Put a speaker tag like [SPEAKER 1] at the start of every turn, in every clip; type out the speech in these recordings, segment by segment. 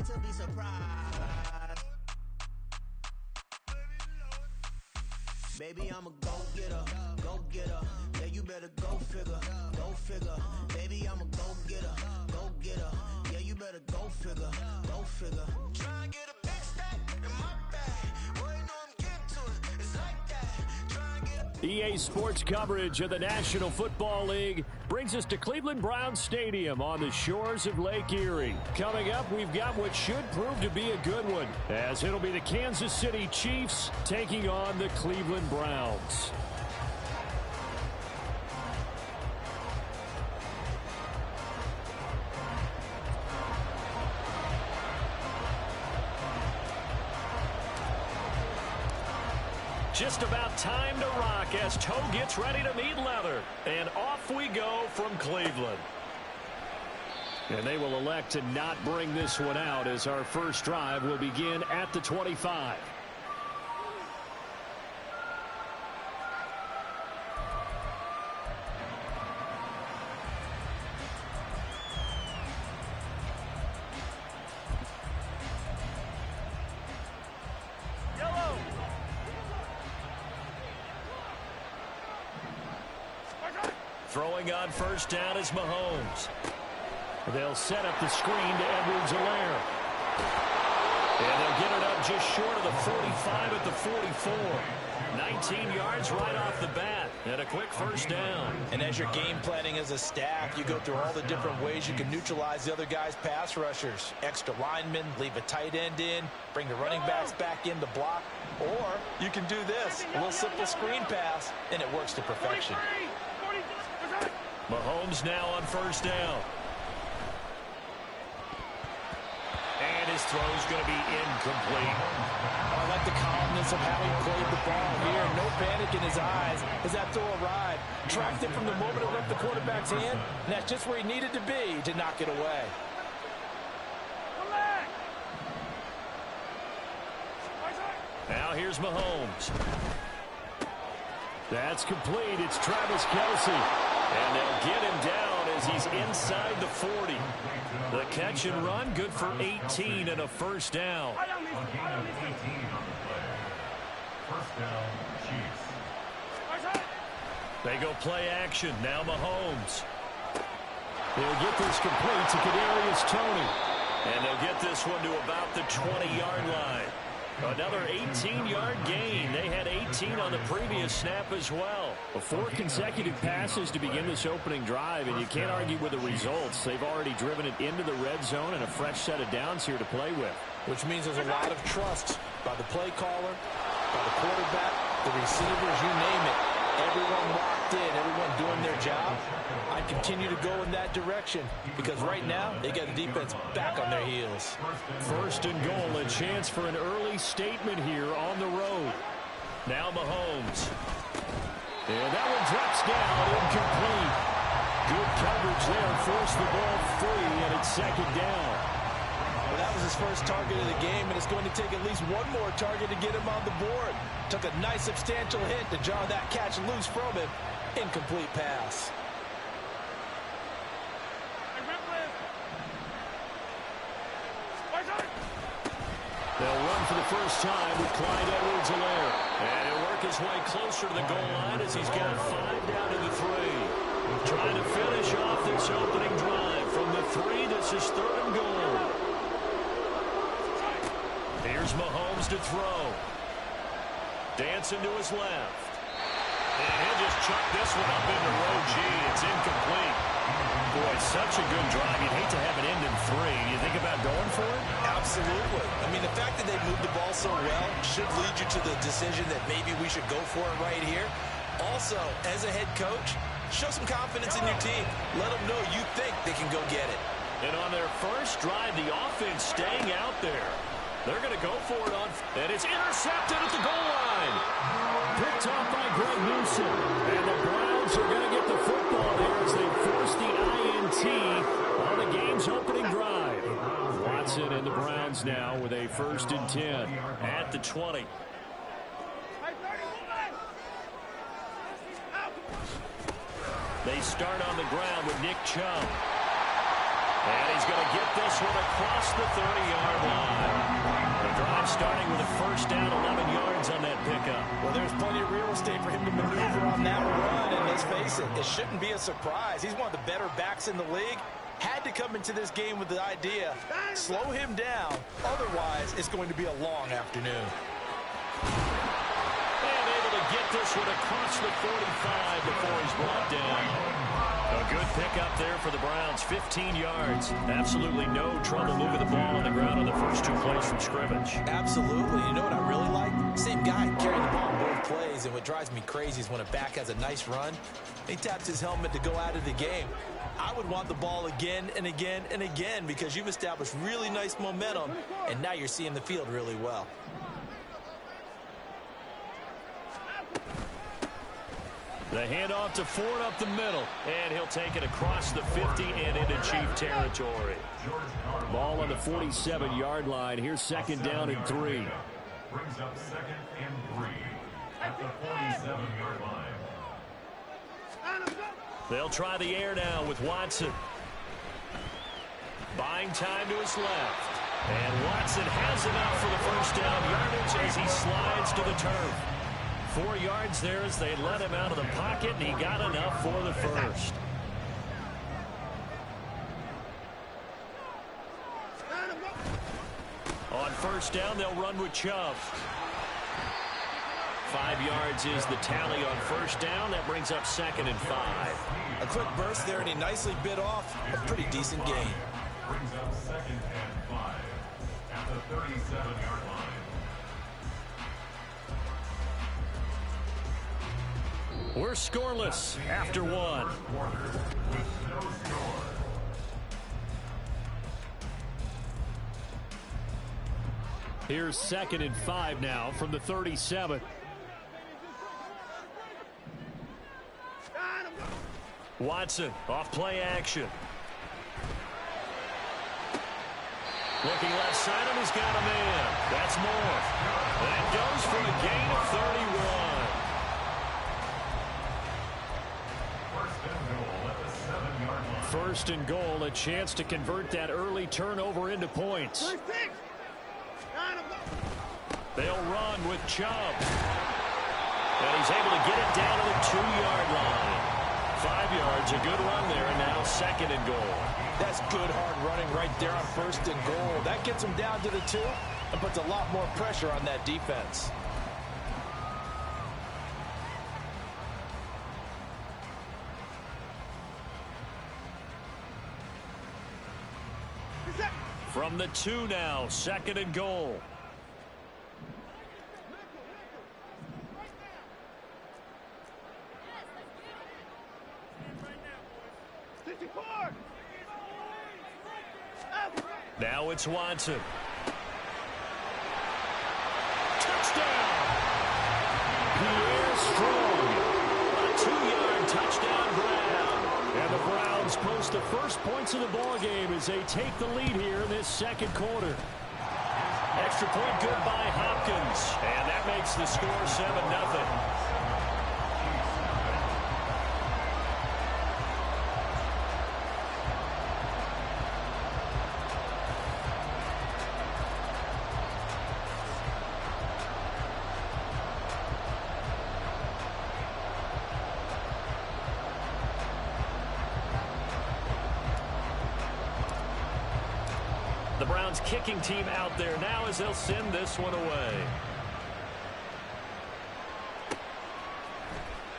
[SPEAKER 1] to be surprised. Baby, I'm a go-getter, go-getter. Yeah, you better go figure, go figure. Baby, I'm a go-getter, go-getter. Yeah, you better go figure, go figure. Try and get a big stack in my bag. Boy, you know I'm getting to it. It's like that. Try and get a
[SPEAKER 2] EA Sports coverage of the National Football League brings us to Cleveland Browns Stadium on the shores of Lake Erie. Coming up, we've got what should prove to be a good one, as it'll be the Kansas City Chiefs taking on the Cleveland Browns. Just about time to rock as toe gets ready to meet leather. And off we go from Cleveland. And they will elect to not bring this one out as our first drive will begin at the 25. Throwing on first down is Mahomes. They'll set up the screen to Edwards-Helaire. And they'll get it up just short of the 45 at the 44. 19 yards right off the bat. And a quick first down.
[SPEAKER 3] And as you're game planning as a staff, you go through all the different ways you can neutralize the other guy's pass rushers. Extra linemen, leave a tight end in, bring the running backs back in to block. Or you can do this, a little simple screen pass, and it works to perfection.
[SPEAKER 2] Mahomes now on first down. And his throw's going to be incomplete.
[SPEAKER 3] I like the calmness of how he played the ball here. No panic in his eyes as that throw arrived. Tracked it from the moment it left the quarterback's hand, and that's just where he needed to be to knock it away.
[SPEAKER 2] Now here's Mahomes. That's complete. It's Travis Kelce. And they'll get him down as he's inside the 40. The catch and run, good for 18 and a first down.
[SPEAKER 4] First down, Chiefs.
[SPEAKER 2] They go play action. Now Mahomes. They'll get this complete to Kadarius Toney. And they'll get this one to about the 20-yard line. Another 18-yard gain. They had 18 on the previous snap as well. 4 consecutive passes to begin this opening drive, and you can't argue with the results. They've already driven it into the red zone and a fresh set of downs here to play with.
[SPEAKER 3] Which means there's a lot of trust by the play caller, by the quarterback, the receivers, you name it. Everyone locked in, everyone doing their job. I continue to go in that direction because right now they got the defense back on their heels.
[SPEAKER 2] First and goal, a chance for an early statement here on the road. Now Mahomes. And that one drops down, incomplete. Good coverage there, forced the ball free, and it's second down.
[SPEAKER 3] Well, that was his first target of the game, and it's going to take at least one more target to get him on the board. Took a nice substantial hit to jar that catch loose from him. Incomplete pass.
[SPEAKER 2] They'll run for the first time with Clyde Edwards-Helaire. And he'll work his way closer to the goal line as he's got 5 down to the 3. Trying to finish off this opening drive. From the 3, this is third and goal. Here's Mahomes to throw. Dancing to his left. And he'll just chuck this one up into row G. It's incomplete. Boy, such a good drive. You'd hate to have it end in 3. You think about going for it?
[SPEAKER 3] Absolutely. I mean, the fact that they moved the ball so well should lead you to the decision that maybe we should go for it right here. Also, as a head coach, show some confidence in your team. Let them know you think they can go get it.
[SPEAKER 2] And on their first drive, the offense staying out there. They're going to go for it on, and it's intercepted at the goal line. Picked off by Greg Newsom. And the Browns are going to get the football there as they force the INT on the game's opening drive. Watson and the Browns now with a 1st and 10 at the 20. They start on the ground with Nick Chubb. And he's he's going to get this one across the 30-yard line. The drive starting with a first down, 11 yards on that pickup.
[SPEAKER 3] Well, there's plenty of real estate for him to maneuver on that run, and let's face it, it shouldn't be a surprise. He's one of the better backs in the league. Had to come into this game with the idea, slow him down, otherwise it's going to be a long afternoon.
[SPEAKER 2] And able to get this one across the 45 before he's brought down. A good pickup there for the Browns, 15 yards. Absolutely no trouble moving the ball on the ground on the first 2 plays from scrimmage.
[SPEAKER 3] Absolutely. You know what I really like? Same guy carrying the ball in both plays, and what drives me crazy is when a back has a nice run, he taps his helmet to go out of the game. I would want the ball again and again and again because you've established really nice momentum, and now you're seeing the field really well.
[SPEAKER 2] The handoff to Ford up the middle, and he'll take it across the 50 and into Chief territory. Ball on the 47-yard line. Here's second down and 3.
[SPEAKER 4] Brings up 2nd and 3 at the 47-yard line.
[SPEAKER 2] They'll try the air now with Watson. Buying time to his left. And Watson has enough for the first down yardage as he slides to the turf. 4 yards there as they let him out of the pocket, and he got enough for the first. On first down, they'll run with Chubb. 5 yards is the tally on first down. That brings up 2nd and 5.
[SPEAKER 3] A quick burst there, and he nicely bit off a pretty decent gain.
[SPEAKER 4] Brings up 2nd and 5 at the 37-yard line.
[SPEAKER 2] We're scoreless after 1. Here's 2nd and 5 now from the 37. Watson off play action. Looking left side, and he's got a man. That's more. That goes for a gain of 31. First and goal, a chance to convert that early turnover into points. They'll run with Chubb. And he's able to get it down to the 2-yard line. 5 yards, a good run there, and now 2nd and goal.
[SPEAKER 3] That's good hard running right there on first and goal. That gets him down to the 2 and puts a lot more pressure on that defense.
[SPEAKER 2] From the 2 now, 2nd and goal. Now it's Watson. Touchdown! Pierre Strong. A 2-yard touchdown grab. And the Browns post the first points of the ballgame as they take the lead here in this second quarter. Extra point good by Hopkins. And that makes the score 7-0. The Browns kicking team out there now as they'll send this one away.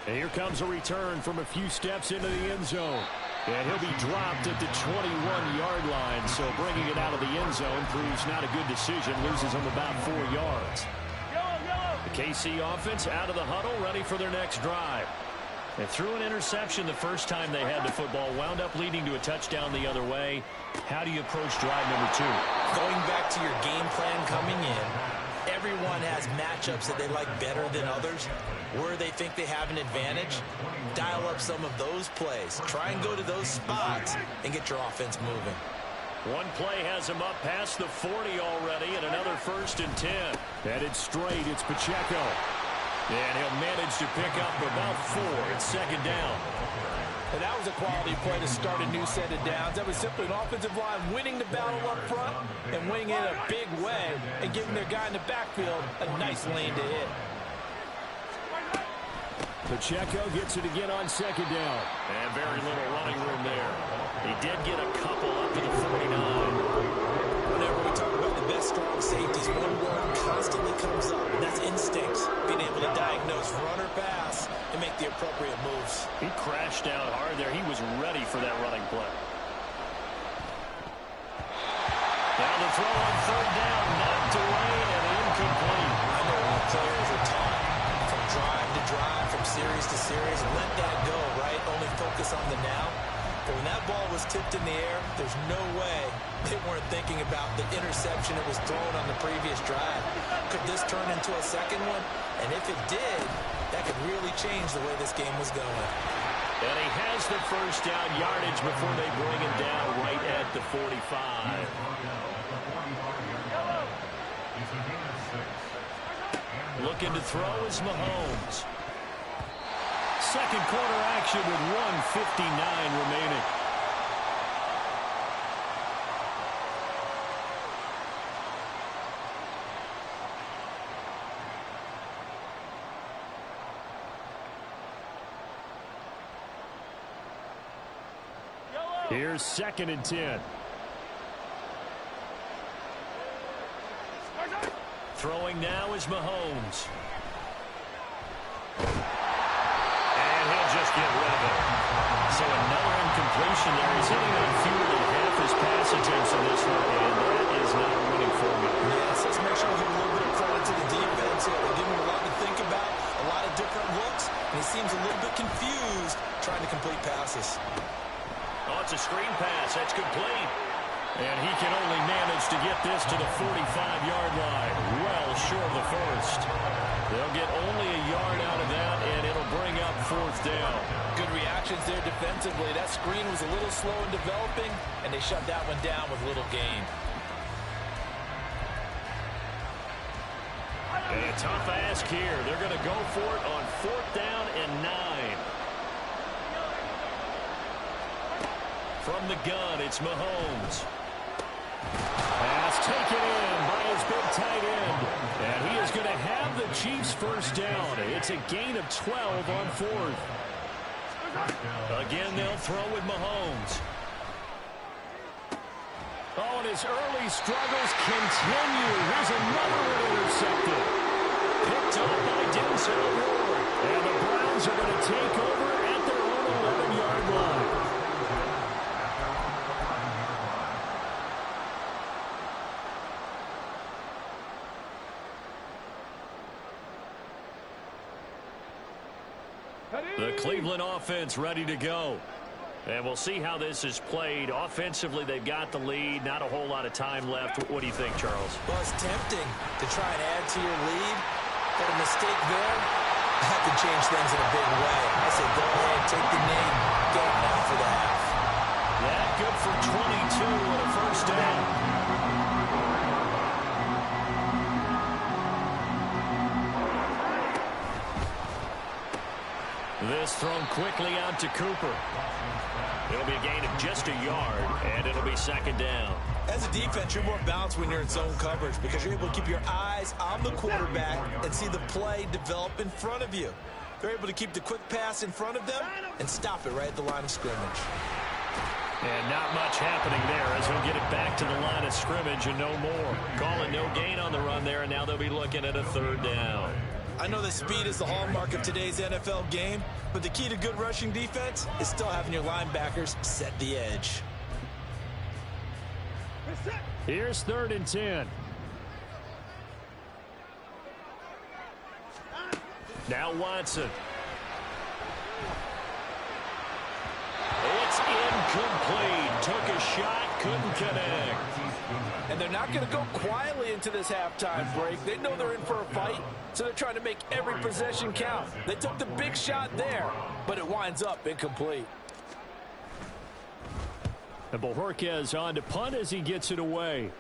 [SPEAKER 2] And here comes a return from a few steps into the end zone. And he'll be dropped at the 21-yard line. So bringing it out of the end zone proves not a good decision. Loses him about 4 yards. The KC offense out of the huddle, ready for their next drive. They threw an interception the first time they had the football, wound up leading to a touchdown the other way. How do you approach drive number 2?
[SPEAKER 3] Going back to your game plan coming in, everyone has matchups that they like better than others. Where they think they have an advantage, dial up some of those plays. Try and go to those spots and get your offense moving.
[SPEAKER 2] One play has him up past the 40 already, and another 1st and 10. Headed straight, it's Pacheco. And he'll manage to pick up about 4 at 2nd down.
[SPEAKER 3] And that was a quality play to start a new set of downs. That was simply an offensive line winning the battle up front and winning it in a big way and giving their guy in the backfield a nice lane to hit.
[SPEAKER 2] Pacheco gets it again on second down. And very little running room there. He did get a couple up to the 49.
[SPEAKER 3] Whenever we talk about the best strong safeties, one word constantly comes up, and that's instincts. Being able to diagnose run or pass and make the appropriate moves.
[SPEAKER 2] He crashed out hard there. He was ready for that running play. Now the throw on third down, knocked away and incomplete.
[SPEAKER 3] I know all players are taught from drive to drive, from series to series, and let that go, right? Only focus on the now. But when that ball was tipped in the air, there's no way they weren't thinking about the interception that was thrown on the previous drive. Could this turn into a second one? And if it did, that could really change the way this game was going.
[SPEAKER 2] And he has the first down yardage before they bring him down right at the 45. Looking to throw is Mahomes. Second quarter action with 1:59 remaining. Here's 2nd and 10. Throwing now is Mahomes. And he'll just get rid of it. So another incompletion there. He's hitting on fewer than half his pass attempts in this one, and that is not a winning formula.
[SPEAKER 3] Yes, let's make sure we give a little bit of credit to the defense here. They give him a lot to think about, a lot of different looks, and he seems a little bit confused trying to complete passes.
[SPEAKER 2] Oh, it's a screen pass. That's complete. And he can only manage to get this to the 45-yard line. Well short of the first. They'll get only a yard out of that, and it'll bring up 4th down.
[SPEAKER 3] Good reactions there defensively. That screen was a little slow in developing, and they shut that one down with little gain.
[SPEAKER 2] And a tough ask here. They're going to go for it on 4th down and 9. From the gun, it's Mahomes. Pass taken in by his big tight end. And he is going to have the Chiefs first down. It's a gain of 12 on 4th. Again, they'll throw with Mahomes. Oh, and his early struggles continue. Here's another one intercepted. Picked up by Denzel Ward. And the Browns are going to take over at their own 11-yard line. The Cleveland offense ready to go. And we'll see how this is played. Offensively, they've got the lead. Not a whole lot of time left. What do you think, Charles?
[SPEAKER 3] Well, it's tempting to try and add to your lead, but a mistake there, that could change things in a big way. I say go ahead, take the knee, get it now for the half.
[SPEAKER 2] That good for 22 and a first down. This thrown quickly out to Cooper. It'll be a gain of just a yard, and it'll be 2nd down.
[SPEAKER 3] As a defense, you're more balanced when you're in zone coverage because you're able to keep your eyes on the quarterback and see the play develop in front of you. They're able to keep the quick pass in front of them and stop it right at the line of scrimmage.
[SPEAKER 2] And not much happening there as he'll get it back to the line of scrimmage and no more. Calling no gain on the run there, and now they'll be looking at a 3rd down.
[SPEAKER 3] I know that speed is the hallmark of today's NFL game, but the key to good rushing defense is still having your linebackers set the edge.
[SPEAKER 2] Here's 3rd and 10. Now Watson. It's incomplete. Took a shot, couldn't connect.
[SPEAKER 3] And they're not going to go quietly into this halftime break. They know they're in for a fight, so they're trying to make every possession count. They took the big shot there, but it winds up incomplete.
[SPEAKER 2] And Bojorquez on to punt as he gets it away.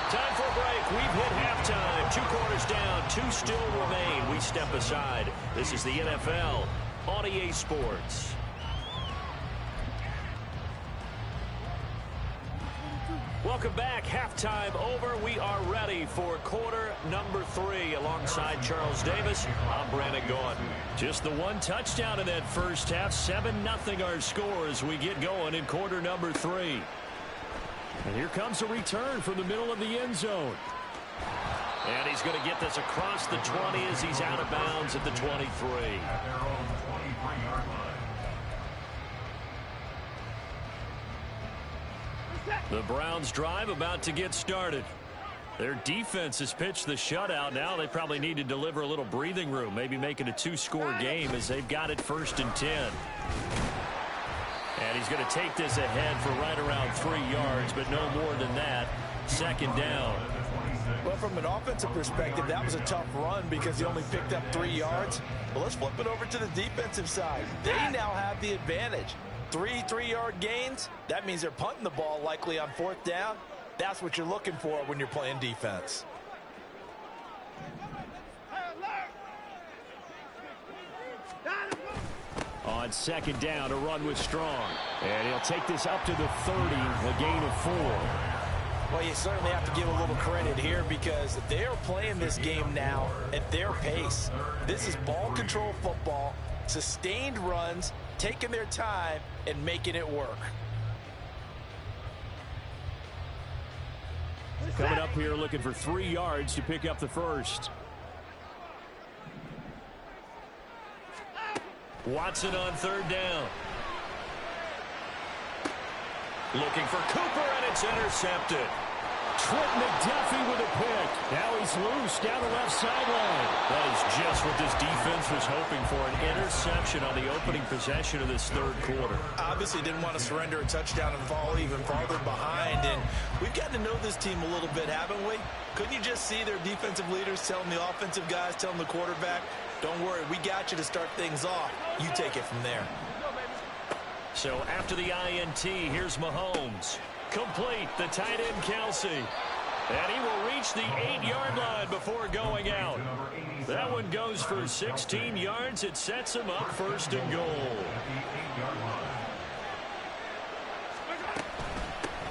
[SPEAKER 2] Time for a break. We've hit halftime. 2 quarters down, 2 still remain. We step aside. This is the NFL on EA Sports. Welcome back. Halftime over. We are ready for quarter number 3. Alongside Charles Davis, I'm Brandon Gaudin. Just the 1 touchdown in that first half. 7-0 our score as we get going in quarter number 3. And here comes a return from the middle of the end zone. And he's going to get this across the 20 as he's out of bounds at the 23.
[SPEAKER 4] At their own 23-yard line.
[SPEAKER 2] The Browns drive about to get started. Their defense has pitched the shutout. Now they probably need to deliver a little breathing room, maybe make it a 2-score game as they've got it 1st and 10. And he's going to take this ahead for right around 3 yards, but no more than that. 2nd down.
[SPEAKER 3] Well, from an offensive perspective, that was a tough run because he only picked up 3 yards. But let's flip it over to the defensive side. They now have the advantage. 3 3-yard gains, that means they're punting the ball likely on 4th down. That's what you're looking for when you're playing defense.
[SPEAKER 2] On 2nd down, a run with Strong. And he'll take this up to the 30, a gain of 4.
[SPEAKER 3] Well, you certainly have to give a little credit here because they're playing this game now at their pace. This is ball control football, sustained runs, taking their time and making it work.
[SPEAKER 2] Coming up here looking for 3 yards to pick up the first. Watson on 3rd down. Looking for Cooper, and it's intercepted. Trent McDuffie with a pick. Now he's loose down the left sideline. That is just what this defense was hoping for, an interception on the opening possession of this 3rd quarter.
[SPEAKER 3] Obviously didn't want to surrender a touchdown and fall even farther behind. And we've gotten to know this team a little bit, haven't we? Couldn't you just see their defensive leaders telling the offensive guys, telling the quarterback, don't worry, we got you to start things off. You take it from there.
[SPEAKER 2] So after the INT, here's Mahomes. Complete, the tight end Kelsey. And he will reach the 8-yard line before going out. That one goes for 16 yards. It sets him up 1st and goal.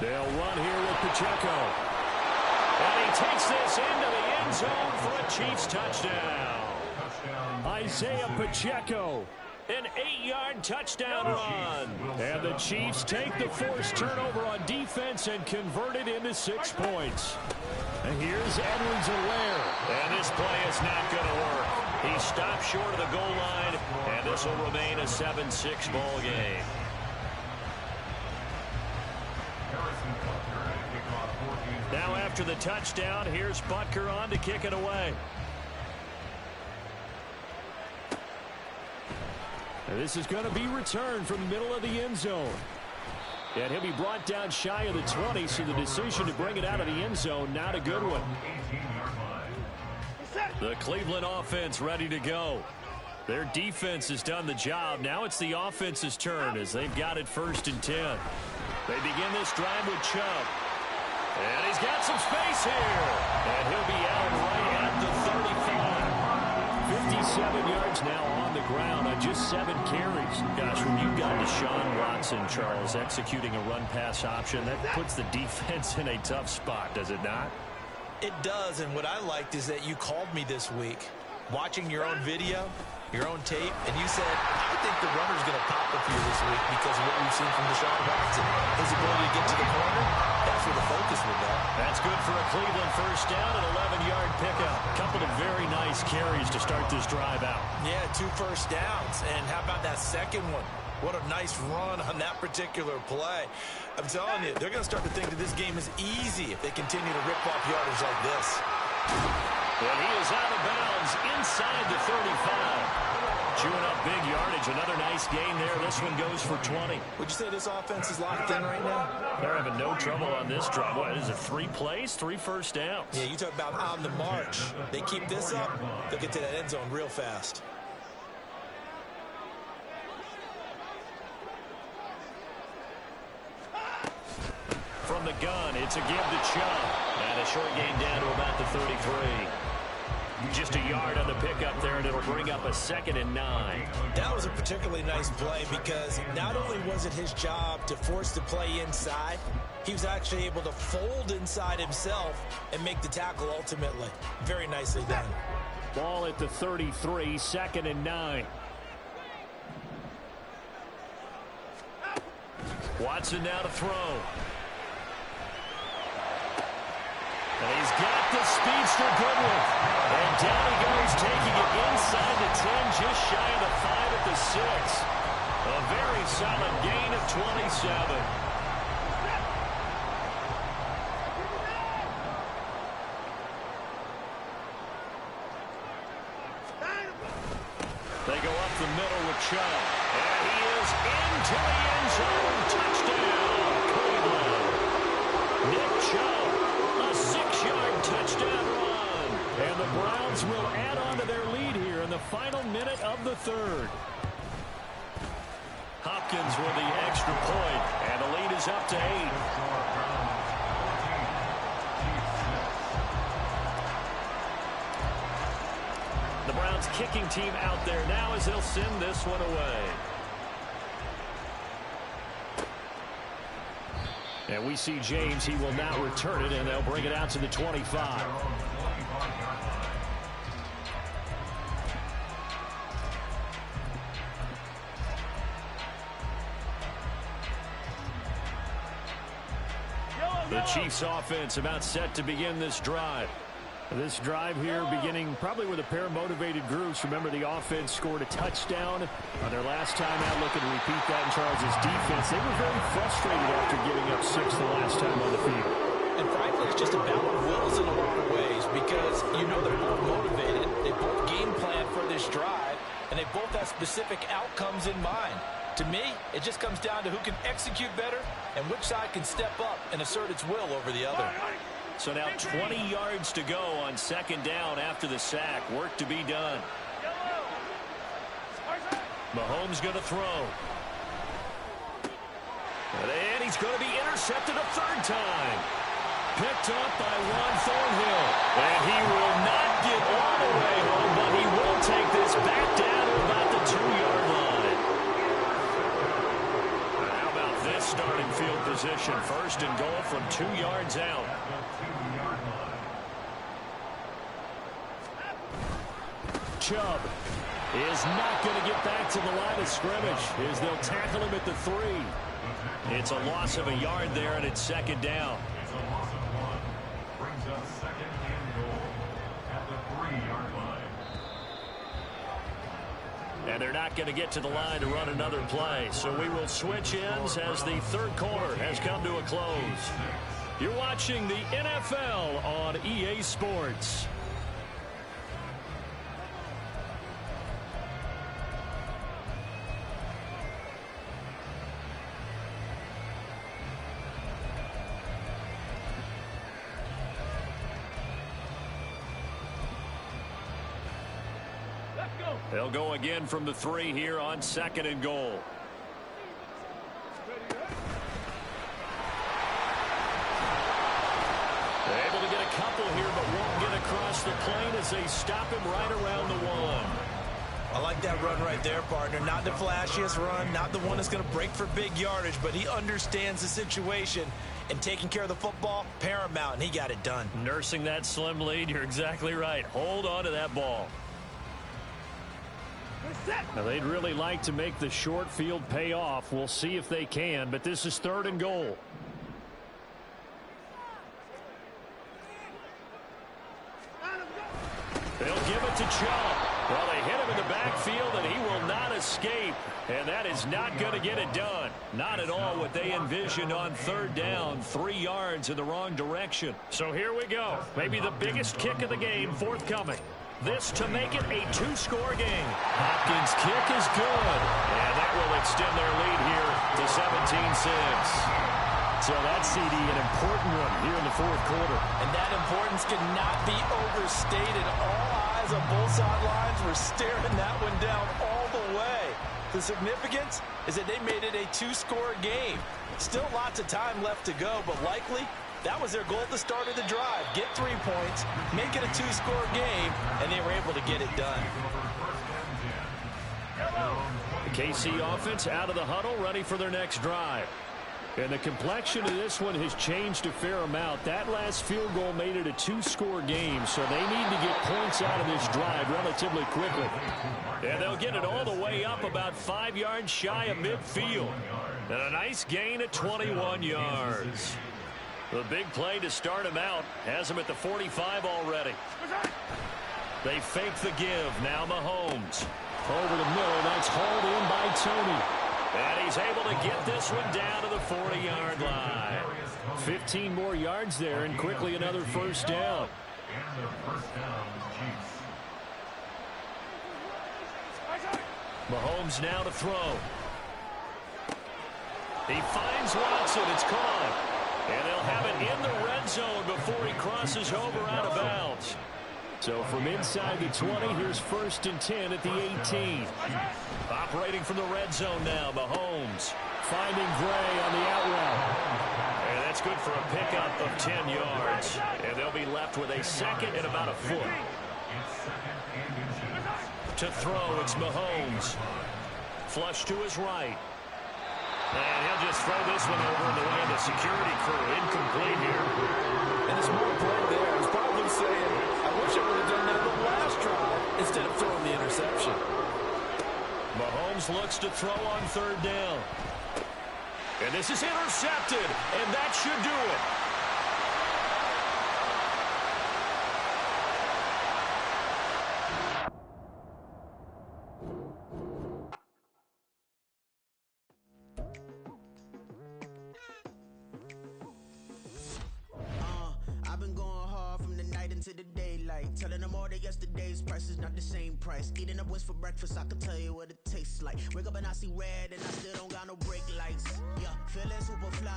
[SPEAKER 2] They'll run here with Pacheco. And he takes this into the end zone for a Chiefs touchdown. Isaiah Pacheco. An 8-yard touchdown run. And the Chiefs take the forced turnover on defense and convert it into 6 points. And here's Edwards-Helaire. And this play is not going to work. He stopped short of the goal line, and this will remain a 7-6 ball game. Now after the touchdown, here's Butker on to kick it away. And this is going to be returned from the middle of the end zone. And he'll be brought down shy of the 20, so the decision to bring it out of the end zone, not a good one. The Cleveland offense ready to go. Their defense has done the job. Now it's the offense's turn as they've got it 1st and 10. They begin this drive with Chubb. And he's got some space here. And he'll be out right at the 35. 57 yards now on the ground on just 7 carries. Gosh, when you've got Deshaun Watson, Charles, executing a run-pass option, that puts the defense in a tough spot, does it not?
[SPEAKER 3] It does, and what I liked is that you called me this week, watching your own video, your own tape, and you said, I think the runner's going to pop up here this week because of what we've seen from Deshaun Watson. His ability to get to the corner, that's where the focus will go. That's good for a Cleveland first down, an 11-yard pickup. A couple of very nice carries to start this drive out. Yeah, 2 first downs, and how about that second one? What a nice run on that particular play. I'm telling you, they're going to start to think that this game is easy if they continue to rip off yardage like this.
[SPEAKER 2] And he is out of bounds inside the 35. Chewing up big yardage. Another nice gain there. This one goes for 20.
[SPEAKER 3] Would you say this offense is locked in right now?
[SPEAKER 2] They're having no trouble on this drive. What is it, 3 plays, 3 first downs?
[SPEAKER 3] Yeah, you talk about on the march. They keep this up, they'll get to that end zone real fast. From the gun, it's a give to Chubb. And a short gain down to about the 33.
[SPEAKER 2] Just a yard on the pickup there, and it'll bring up a 2nd and 9.
[SPEAKER 3] That was a particularly nice play because not only was it his job to force the play inside, he was actually able to fold inside himself and make the tackle ultimately. Very nicely done.
[SPEAKER 2] Ball at the 33, 2nd and 9. Watson now to throw. And he's got the speedster Goodwin. And down he goes, taking it inside the 10, just shy of the 5 at the 6. A very solid gain of 27. They go up the middle with Chubb. And he is into the end zone. Touchdown, Cleveland. Nick Chubb, a 6-yard touchdown run. And the Browns will add on to their lead here in the final minute of the 3rd. Hopkins with the extra point, and the lead is up to 8. The Browns kicking team out there now as they'll send this one away. And we see James. He will now return it, and they'll bring it out to the 25. The Chiefs offense about set to begin this drive. This drive here beginning probably with a pair of motivated groups. Remember, the offense scored a touchdown on their last time out. Looking to repeat that in Charles' defense. They were very frustrated after giving up 6 the last time on the field.
[SPEAKER 3] And frankly, it's just a battle of wills in a lot of ways because you know they're both motivated. They both game plan for this drive, and they both have specific outcomes in mind. To me, it just comes down to who can execute better and which side can step up and assert its will over the other.
[SPEAKER 2] So now 20 yards to go on 2nd down after the sack. Work to be done. Mahomes going to throw. And he's going to be intercepted a 3rd time. Picked up by Juan Thornhill. And he will not get all the way home, but he will take this back down to about the 2-yard line. How about this starting field position? 1st and goal from 2 yards out. Chubb is not going to get back to the line of scrimmage as they'll tackle him at the 3. It's a loss of a yard there, and it's 2nd down.
[SPEAKER 4] It's a loss of 1. Brings up 2nd and goal at the 3-yard line.
[SPEAKER 2] And they're not going to get to the line to run another play. So we will switch ends as the 3rd quarter has come to a close. You're watching the NFL on EA Sports. They'll go again from the 3 here on 2nd and goal. They're able to get a couple here, but won't get across the plane as they stop him right around the 1.
[SPEAKER 3] I like that run right there, partner. Not the flashiest run, not the one that's going to break for big yardage, but he understands the situation, and taking care of the football, paramount, and he got it done.
[SPEAKER 2] Nursing that slim lead, you're exactly right. Hold on to that ball. Now, they'd really like to make the short field pay off. We'll see if they can, but this is 3rd and goal. They'll give it to Chubb. Well, they hit him in the backfield, and he will not escape. And that is not going to get it done. Not at all what they envisioned on 3rd down. 3 yards in the wrong direction. So here we go. Maybe the biggest kick of the game forthcoming. This to make it a 2-score game. Hopkins' kick is good. And that will extend their lead here to 17-6. So that, CD, an important one here in the 4th quarter.
[SPEAKER 3] And that importance cannot be overstated. All eyes on both sidelines were staring that one down all the way. The significance is that they made it a 2-score game. Still lots of time left to go, but likely That was their goal at the start of the drive. Get 3 points, make it a 2-score game, and they were able to get it done.
[SPEAKER 2] The KC offense out of the huddle, ready for their next drive. And the complexion of this one has changed a fair amount. That last field goal made it a 2-score game, so they need to get points out of this drive relatively quickly. And they'll get it all the way up about 5 yards shy of midfield. And a nice gain at 21 yards. The big play to start him out has him at the 45 already. They fake the give. Now Mahomes. Over the middle. That's hauled in by Tony. And he's able to get this one down to the 40-yard line. 15 more yards there and quickly another first down. Mahomes now to throw. He finds Watson. It's caught. And they'll have it in the red zone before he crosses over out of bounds. So from inside the 20, here's 1st and 10 at the 18. Operating from the red zone now, Mahomes finding Gray on the out route. And that's good for a pickup of 10 yards. And they'll be left with a second and about a foot. To throw, it's Mahomes. Flush to his right. And he'll just throw this one over in the way of the security crew. Incomplete here.
[SPEAKER 3] And there's more play there. He's probably saying, I wish I would have done that the last drive instead of throwing the interception.
[SPEAKER 2] Mahomes looks to throw on 3rd down. And this is intercepted, and that should do it.
[SPEAKER 1] I've been going hard from the night into the daylight, telling them all that yesterday's price is not the same price. Eating up wings for breakfast, I can tell you what it tastes like. Wake up and I see red, and I still don't got no brake lights. Yeah, feeling super fly.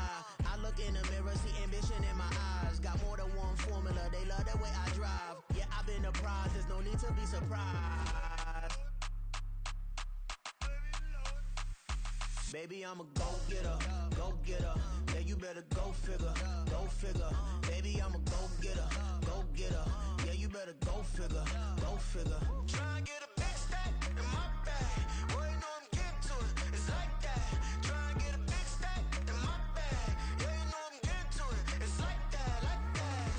[SPEAKER 1] I look in the mirror, see ambition in my eyes. Got more than one formula, they love the way I drive. Yeah, I've been a prize, there's no need to be surprised. Baby, I'm a go-getter, go-getter. Yeah, you better go figure, go figure. Baby, I'm a go-getter, go-getter. Yeah, you better go figure, go figure. Try and get a big stack in my bag. Boy, you know I'm getting to it, it's like that. Try and get a big stack in my bag. Yeah, you know I'm getting to it, it's like that, like that.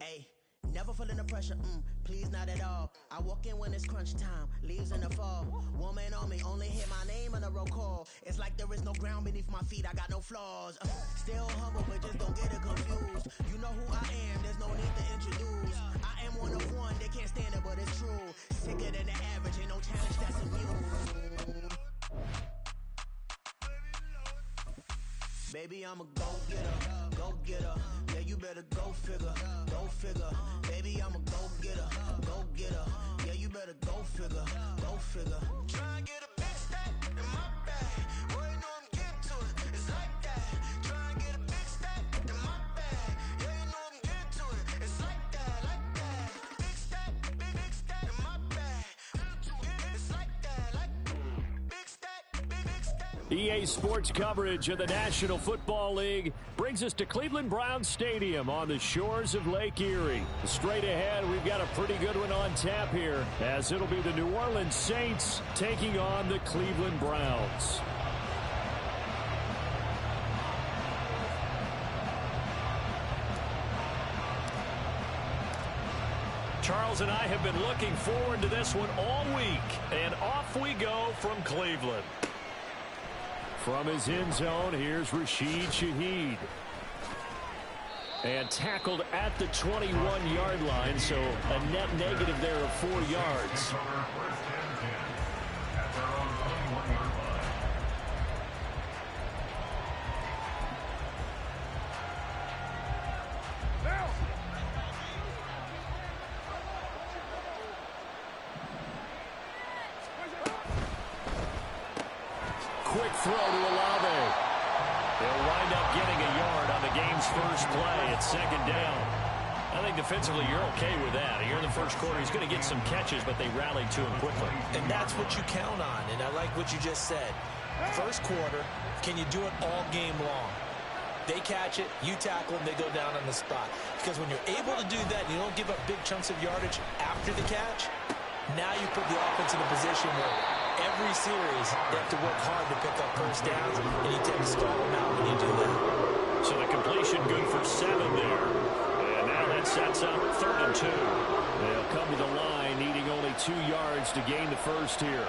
[SPEAKER 1] Hey, never feeling the pressure, please not at all. I walk in when it's crunch time, leaves in the fall. Woman on me, only hit my name on a roll call. It's like there is no ground beneath my feet, I got no flaws. Still humble, but just don't get it confused. You know who I am, there's no need to introduce. I am one of one, they can't stand it, but it's true. Sicker than the average, ain't no challenge that's immune. Baby, I'm a go-getter, go-getter. Yeah, you better go figure, go figure. Baby, I'm a go-getter, go-getter. Yeah, you better go figure, go figure. Try and get a big stack in my bag. Boy, you know I'm getting to it, it's like that. Try and get a big stack in my bag. Yeah, you know I'm getting to it, it's like that, like that. Big stack in my bag. It's like that, like big stack, big stack.
[SPEAKER 2] EA Sports coverage of the National Football League brings us to Cleveland Browns Stadium on the shores of Lake Erie. Straight ahead, we've got a pretty good one on tap here, as it'll be the New Orleans Saints taking on the Cleveland Browns. Charles and I have been looking forward to this one all week, and off we go from Cleveland. From his end zone, here's Rashid Shaheed. And tackled at the 21-yard line, so a net negative there of 4 yards. Quick throw to Olave. They'll wind up getting a yard on the game's first play at 2nd down. I think defensively you're okay with that. Here in the first quarter, he's going to get some catches, but they rallied to him quickly.
[SPEAKER 3] And that's what you count on, and I like what you just said. First quarter, can you do it all game long? They catch it, you tackle them, they go down on the spot. Because when you're able to do that, and you don't give up big chunks of yardage after the catch, now you put the offense in a position where every series they have to work hard to pick up first downs, and you tend to stall them out when you do that.
[SPEAKER 2] So the completion good for 7 there. And now that sets up 3rd and 2. They'll come to the line needing only 2 yards to gain the first here.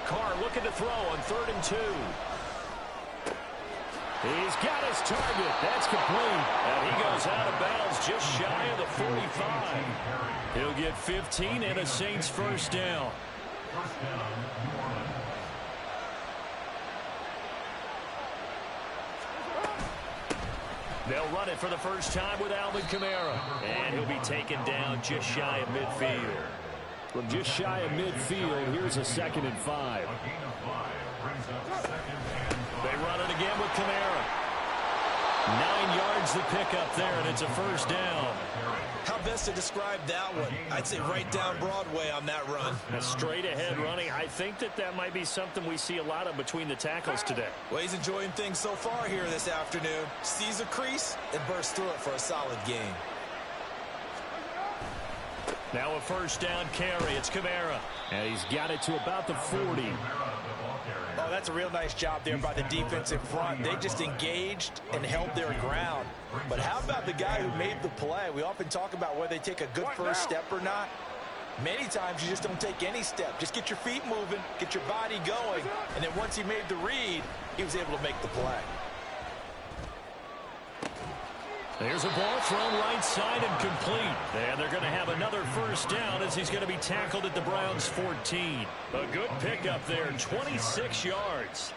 [SPEAKER 2] Carr looking to throw on 3rd and 2. He's got his target. That's complete. And he goes out of bounds just shy of the 45. He'll get 15 and a Saints first down.
[SPEAKER 4] First down, New Orleans.
[SPEAKER 2] They'll run it for the first time with Alvin Kamara. And he'll be taken down just shy of midfield. From just shy of midfield, here's a 2nd and 5.
[SPEAKER 4] A gain of 5 brings up 2nd and 5.
[SPEAKER 2] They run it again with Kamara. 9 yards to pick up there, and it's a first down.
[SPEAKER 3] How best to describe that one? I'd say right down Broadway on that run.
[SPEAKER 2] A straight ahead running. I think that might be something we see a lot of between the tackles today.
[SPEAKER 3] Well, he's enjoying things so far here this afternoon. Sees a crease and bursts through it for a solid gain.
[SPEAKER 2] Now a first down carry. It's Kamara. And he's got it to about the 40.
[SPEAKER 3] Oh, that's a real nice job there by the defensive front. They just engaged and held their ground. But how about the guy who made the play? We often talk about whether they take a good first step or not. Many times you just don't take any step. Just get your feet moving, get your body going, and then once he made the read, he was able to make the play.
[SPEAKER 2] There's a ball thrown right side and complete. And they're going to have another first down as he's going to be tackled at the Browns' 14. A good pickup there, 26 yards.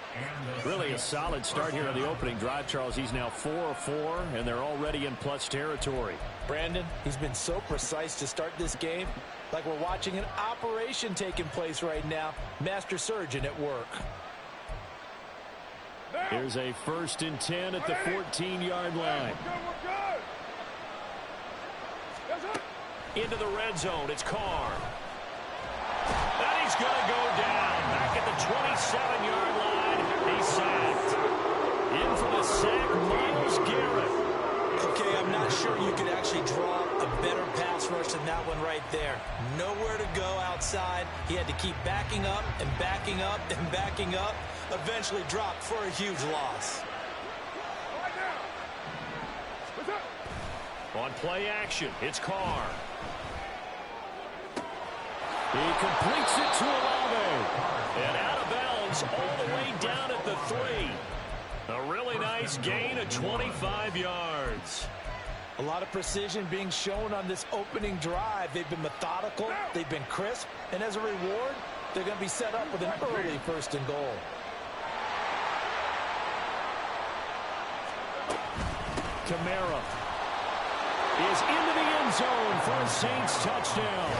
[SPEAKER 2] Really a solid start here on the opening drive, Charles. He's now 4-4, and they're already in plus territory.
[SPEAKER 3] Brandon, he's been so precise to start this game, like we're watching an operation taking place right now. Master surgeon at work.
[SPEAKER 2] Here's a 1st and 10 at the 14-yard line. Into the red zone, it's Carr. And he's going to go down. Back at the 27-yard line, he's sacked. In for the sack, Myles Garrett.
[SPEAKER 3] Okay, I'm not sure you could actually draw a better pass rush than that one right there. Nowhere to go outside. He had to keep backing up and backing up and backing up. Eventually dropped for a huge loss.
[SPEAKER 2] On play action, it's Carr. He completes it to Olave. And out of bounds all the way down at the 3. A really nice gain of 25 yards.
[SPEAKER 3] A lot of precision being shown on this opening drive. They've been methodical, they've been crisp, and as a reward, they're going to be set up with an early 1st and goal.
[SPEAKER 2] Kamara is into the end zone for a Saints touchdown.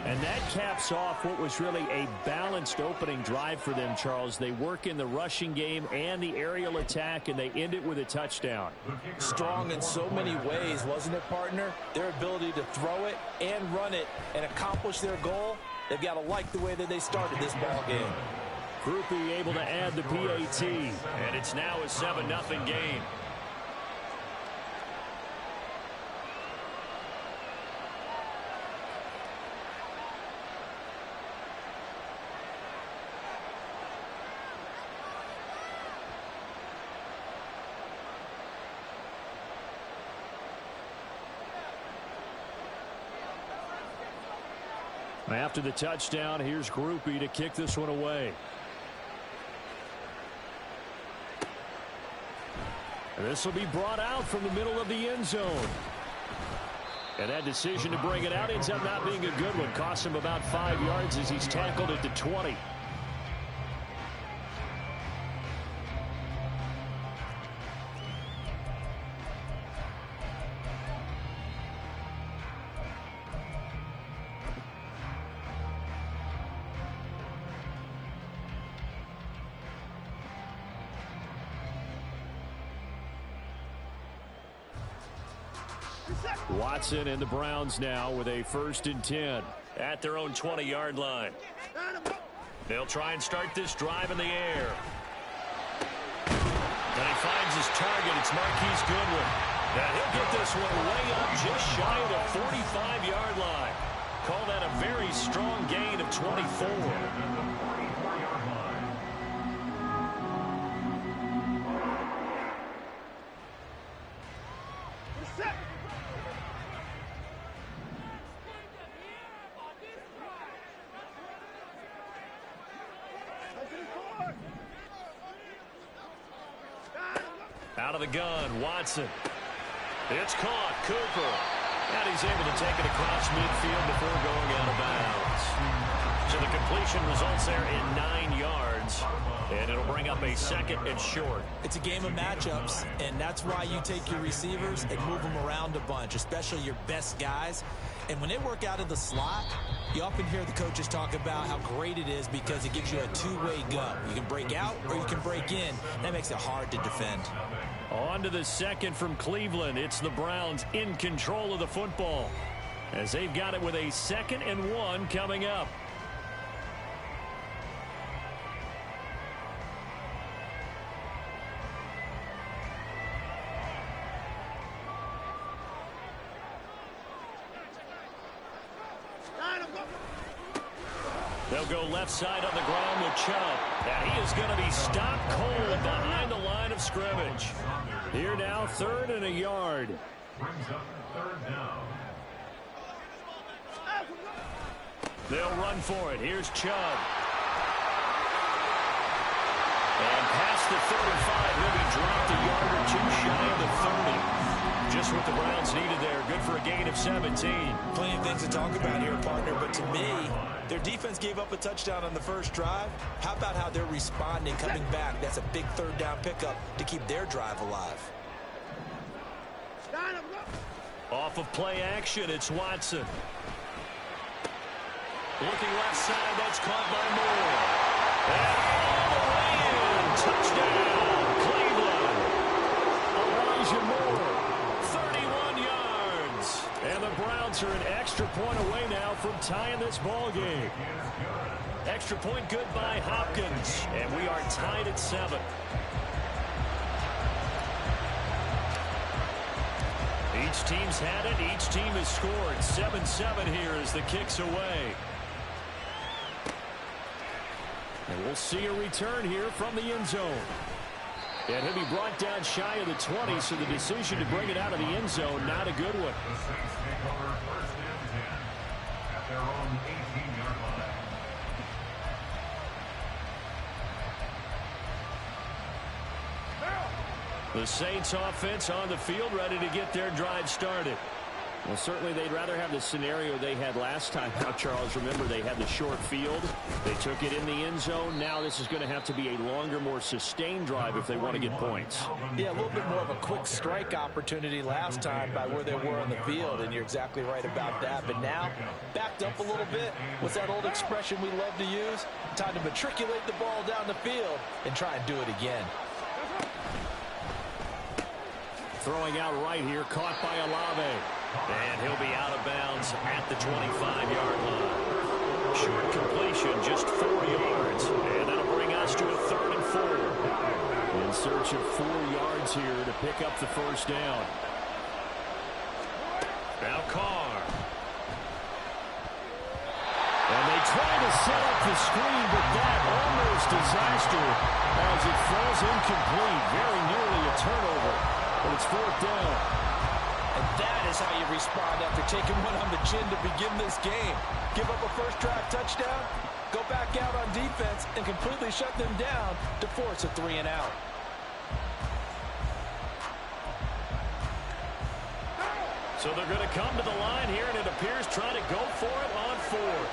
[SPEAKER 2] And that caps off what was really a balanced opening drive for them, Charles. They work in the rushing game and the aerial attack, and they end it with a touchdown.
[SPEAKER 3] Strong in so many ways, wasn't it, partner? Their ability to throw it and run it and accomplish their goal, they've got to like the way that they started this ball game.
[SPEAKER 2] Grupe able to add the PAT, and it's now a 7-0 game. After the touchdown, here's Grupe to kick this one away. And this will be brought out from the middle of the end zone. And that decision to bring it out ends up not being a good one. Costs him about 5 yards as he's tackled at the 20. Watson and the Browns now with a 1st and 10 at their own 20-yard line. They'll try and start this drive in the air. And he finds his target. It's Marquise Goodwin. Now he'll get this one way up just shy of the 45-yard line. Call that a very strong gain of 24. Out of the gun, Watson. It's caught, Cooper. And he's able to take it across midfield before going out of bounds. So the completion results there in 9 yards. And it'll bring up a 2nd and short.
[SPEAKER 3] It's a game of matchups, and that's why you take your receivers and move them around a bunch, especially your best guys. And when they work out of the slot, you often hear the coaches talk about how great it is because it gives you a two-way go. You can break out or you can break in. That makes it hard to defend.
[SPEAKER 2] On to the 2nd from Cleveland. It's the Browns in control of the football as they've got it with a 2nd and 1 coming up. They'll go left side on the ground with Chubb. And he is going to be stopped cold behind the line of scrimmage. Here now, 3rd and a yard.
[SPEAKER 4] Brings up 3rd down.
[SPEAKER 2] They'll run for it. Here's Chubb. And past the 35, he'll be dropped a yard or 2 shy of the 30. Just what the Browns needed there. Good for a gain of 17.
[SPEAKER 3] Plenty of things to talk about here, partner, but to me, their defense gave up a touchdown on the first drive. How about how they're responding, coming back? That's a big 3rd down pickup to keep their drive alive.
[SPEAKER 2] Off of play action, it's Watson. Looking left side, that's caught by Moore. And all the way in. Touchdown, Cleveland. Elijah Moore, 31 yards. And the Browns are an extra point away now from tying this ball game. Extra point good by Hopkins. And we are tied at 7. Each team's had it. Each team has scored. 7-7 here as the kick's away. And we'll see a return here from the end zone. And he'll be brought down shy of the 20, so the decision to bring it out of the end zone, not a good one.
[SPEAKER 4] The Saints take over 1st and 10 at their own 18-yard line.
[SPEAKER 2] The Saints offense on the field, ready to get their drive started. Well, certainly they'd rather have the scenario they had last time. Now, Charles, remember they had the short field. They took it in the end zone. Now this is going to have to be a longer, more sustained drive if they want to get points.
[SPEAKER 3] Yeah, a little bit more of a quick strike opportunity last time by where they were on the field, and you're exactly right about that. But now, backed up a little bit. What's that old expression we love to use? Time to matriculate the ball down the field and try and do it again.
[SPEAKER 2] Throwing out right here, caught by Olave. And he'll be out of bounds at the 25-yard line. Short completion, just 4 yards. And that'll bring us to a 3rd and 4. In search of 4 yards here to pick up the 1st down. Now Carr. And they try to set up the screen, but that almost disaster as it falls incomplete. Very nearly a turnover, but it's 4th down.
[SPEAKER 3] And that is how you respond after taking one on the chin to begin this game. Give up a first drive touchdown, go back out on defense, and completely shut them down to force a 3 and out.
[SPEAKER 2] So they're going to come to the line here, and it appears trying to go for it on 4th.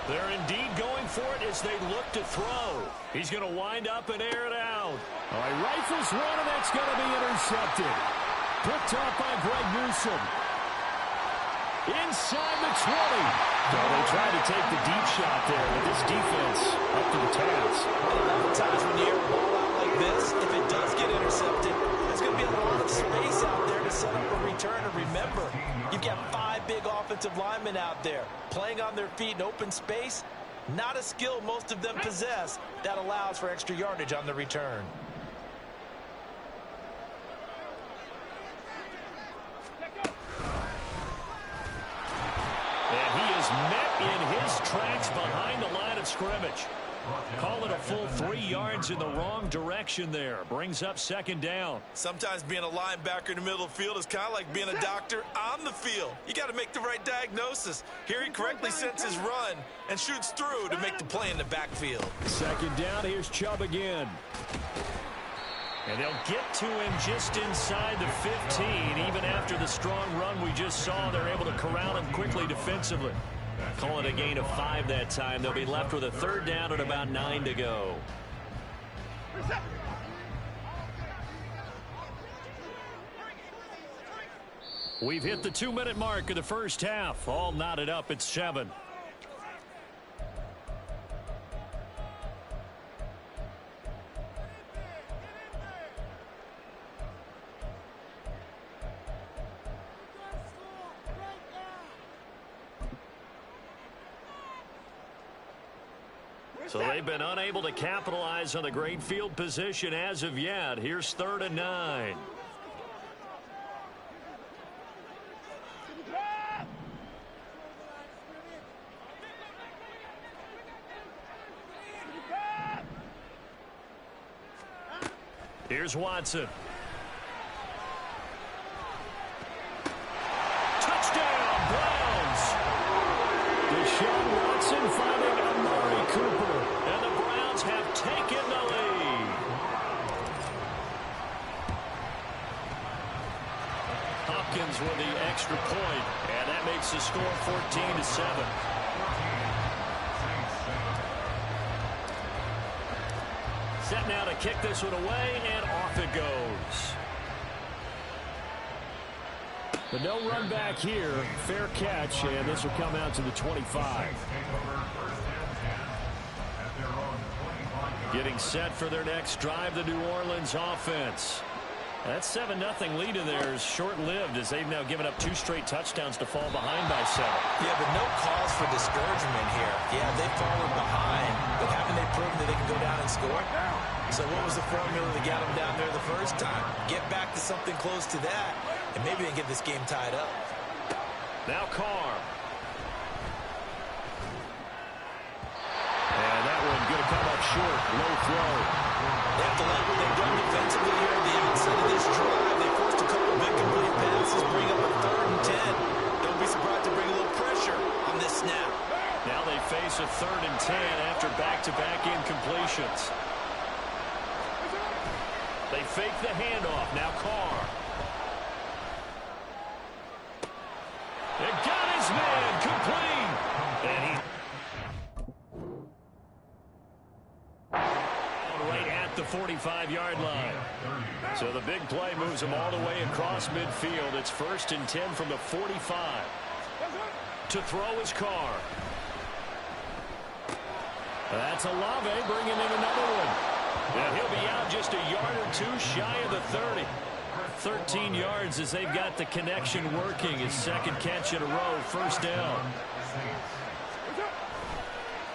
[SPEAKER 2] They're indeed going for it as they look to throw. He's going to wind up and air it out. All right, rifles one, and that's going to be intercepted. Picked up by Greg Newsome. Inside the 20. Well, they tried to take the deep shot there, but this defense up to the task.
[SPEAKER 3] A lot of times when you air a ball out like this, if it does get intercepted, offensive linemen out there, playing on their feet in open space. Not a skill most of them possess that allows for extra yardage on the return.
[SPEAKER 2] And he is met in his tracks behind the line of scrimmage. Call it a full 3 yards in the wrong direction there. Brings up second down.
[SPEAKER 3] Sometimes being a linebacker in the middle of the field is kind of like being a doctor on the field. You got to make the right diagnosis. Here he correctly sets his run and shoots through to make the play in the backfield.
[SPEAKER 2] Second down, here's Chubb again. And they'll get to him just inside the 15. Even after the strong run we just saw, they're able to corral him quickly defensively. Call it a gain of 5 that time. They'll be left with a third down and about 9 to go. We've hit the 2-minute mark of the first half. All knotted up at 7. So they've been unable to capitalize on the great field position as of yet. Here's 3rd and 9. Here's Watson. Touchdown, Browns. Deshaun Watson finding Amari Cooper. And the Browns have taken the lead. Hopkins with the extra point. And that makes the score 14-7. Set now to kick this one away, and off it goes. But no run back here. Fair catch, and this will come out to the 25. Getting set for their next drive, the New Orleans offense. That 7-0 lead of theirs short-lived as they've now given up 2 straight touchdowns to fall behind by 7.
[SPEAKER 3] Yeah, but no cause for discouragement here. Yeah, they've fallen behind, but haven't they proven that they can go down and score? So what was the formula that got them down there the first time? Get back to something close to that, and maybe they can get this game tied up.
[SPEAKER 2] Now Carr. And that one going to come up short. Low throw.
[SPEAKER 3] They have to like what they've done defensively here at the outset of this drive. They forced a couple of incomplete passes, bring up a 3rd and 10. Don't be surprised to bring a little pressure on this snap.
[SPEAKER 2] Now they face a 3rd and 10 after back-to-back incompletions. They fake the handoff. Now Carr. They got his man complete. And he right at the 45-yard line. So the big play moves them all the way across midfield. It's 1st and 10 from the 45. To throw his Carr. That's Olave bringing in another one. And he'll be out just a yard or 2 shy of the 30. 13 yards as they've got the connection working. His 2nd catch in a row, 1st down.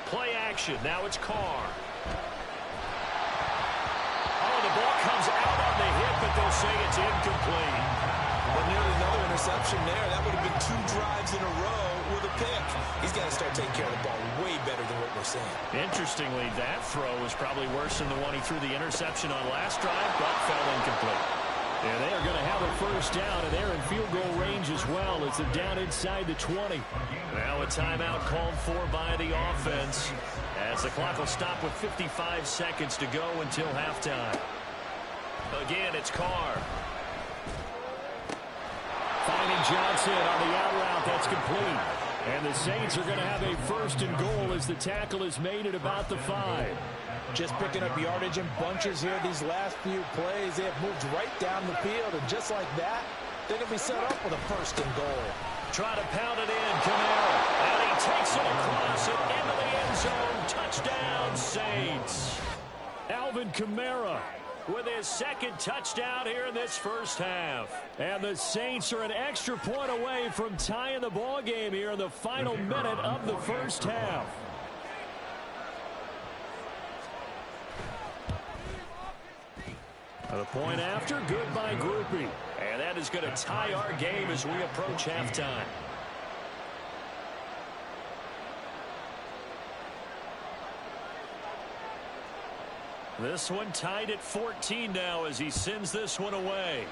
[SPEAKER 2] Play action. Now it's Carr. Oh, the ball comes out on the hit, but they'll say it's incomplete.
[SPEAKER 3] Well, nearly another interception there. That would have been 2 drives in a row with a pick. He's got to start taking care of the ball way better than what we're seeing.
[SPEAKER 2] Interestingly, that throw was probably worse than the one he threw the interception on last drive, but fell incomplete. And they are going to have a 1st down, and they're in field goal range as well as they're down inside the 20. Now a timeout called for by the offense as the clock will stop with 55 seconds to go until halftime. Again, it's Carr. Finding Johnson on the out route. That's complete. And the Saints are going to have a 1st and goal as the tackle is made at about the 5.
[SPEAKER 3] Just picking up yardage in bunches here these last few plays. They have moved right down the field, and just like that, they're going to be set up with a 1st and goal.
[SPEAKER 2] Try to pound it in, Kamara. And he takes it across and into the end zone. Touchdown, Saints. Alvin Kamara with his second touchdown here in this first half. And the Saints are an extra point away from tying the ball game here in the final minute of the first half. The point after, good by Grupe. And that is going to tie our game as we approach halftime. This one tied at 14 now as he sends this one away.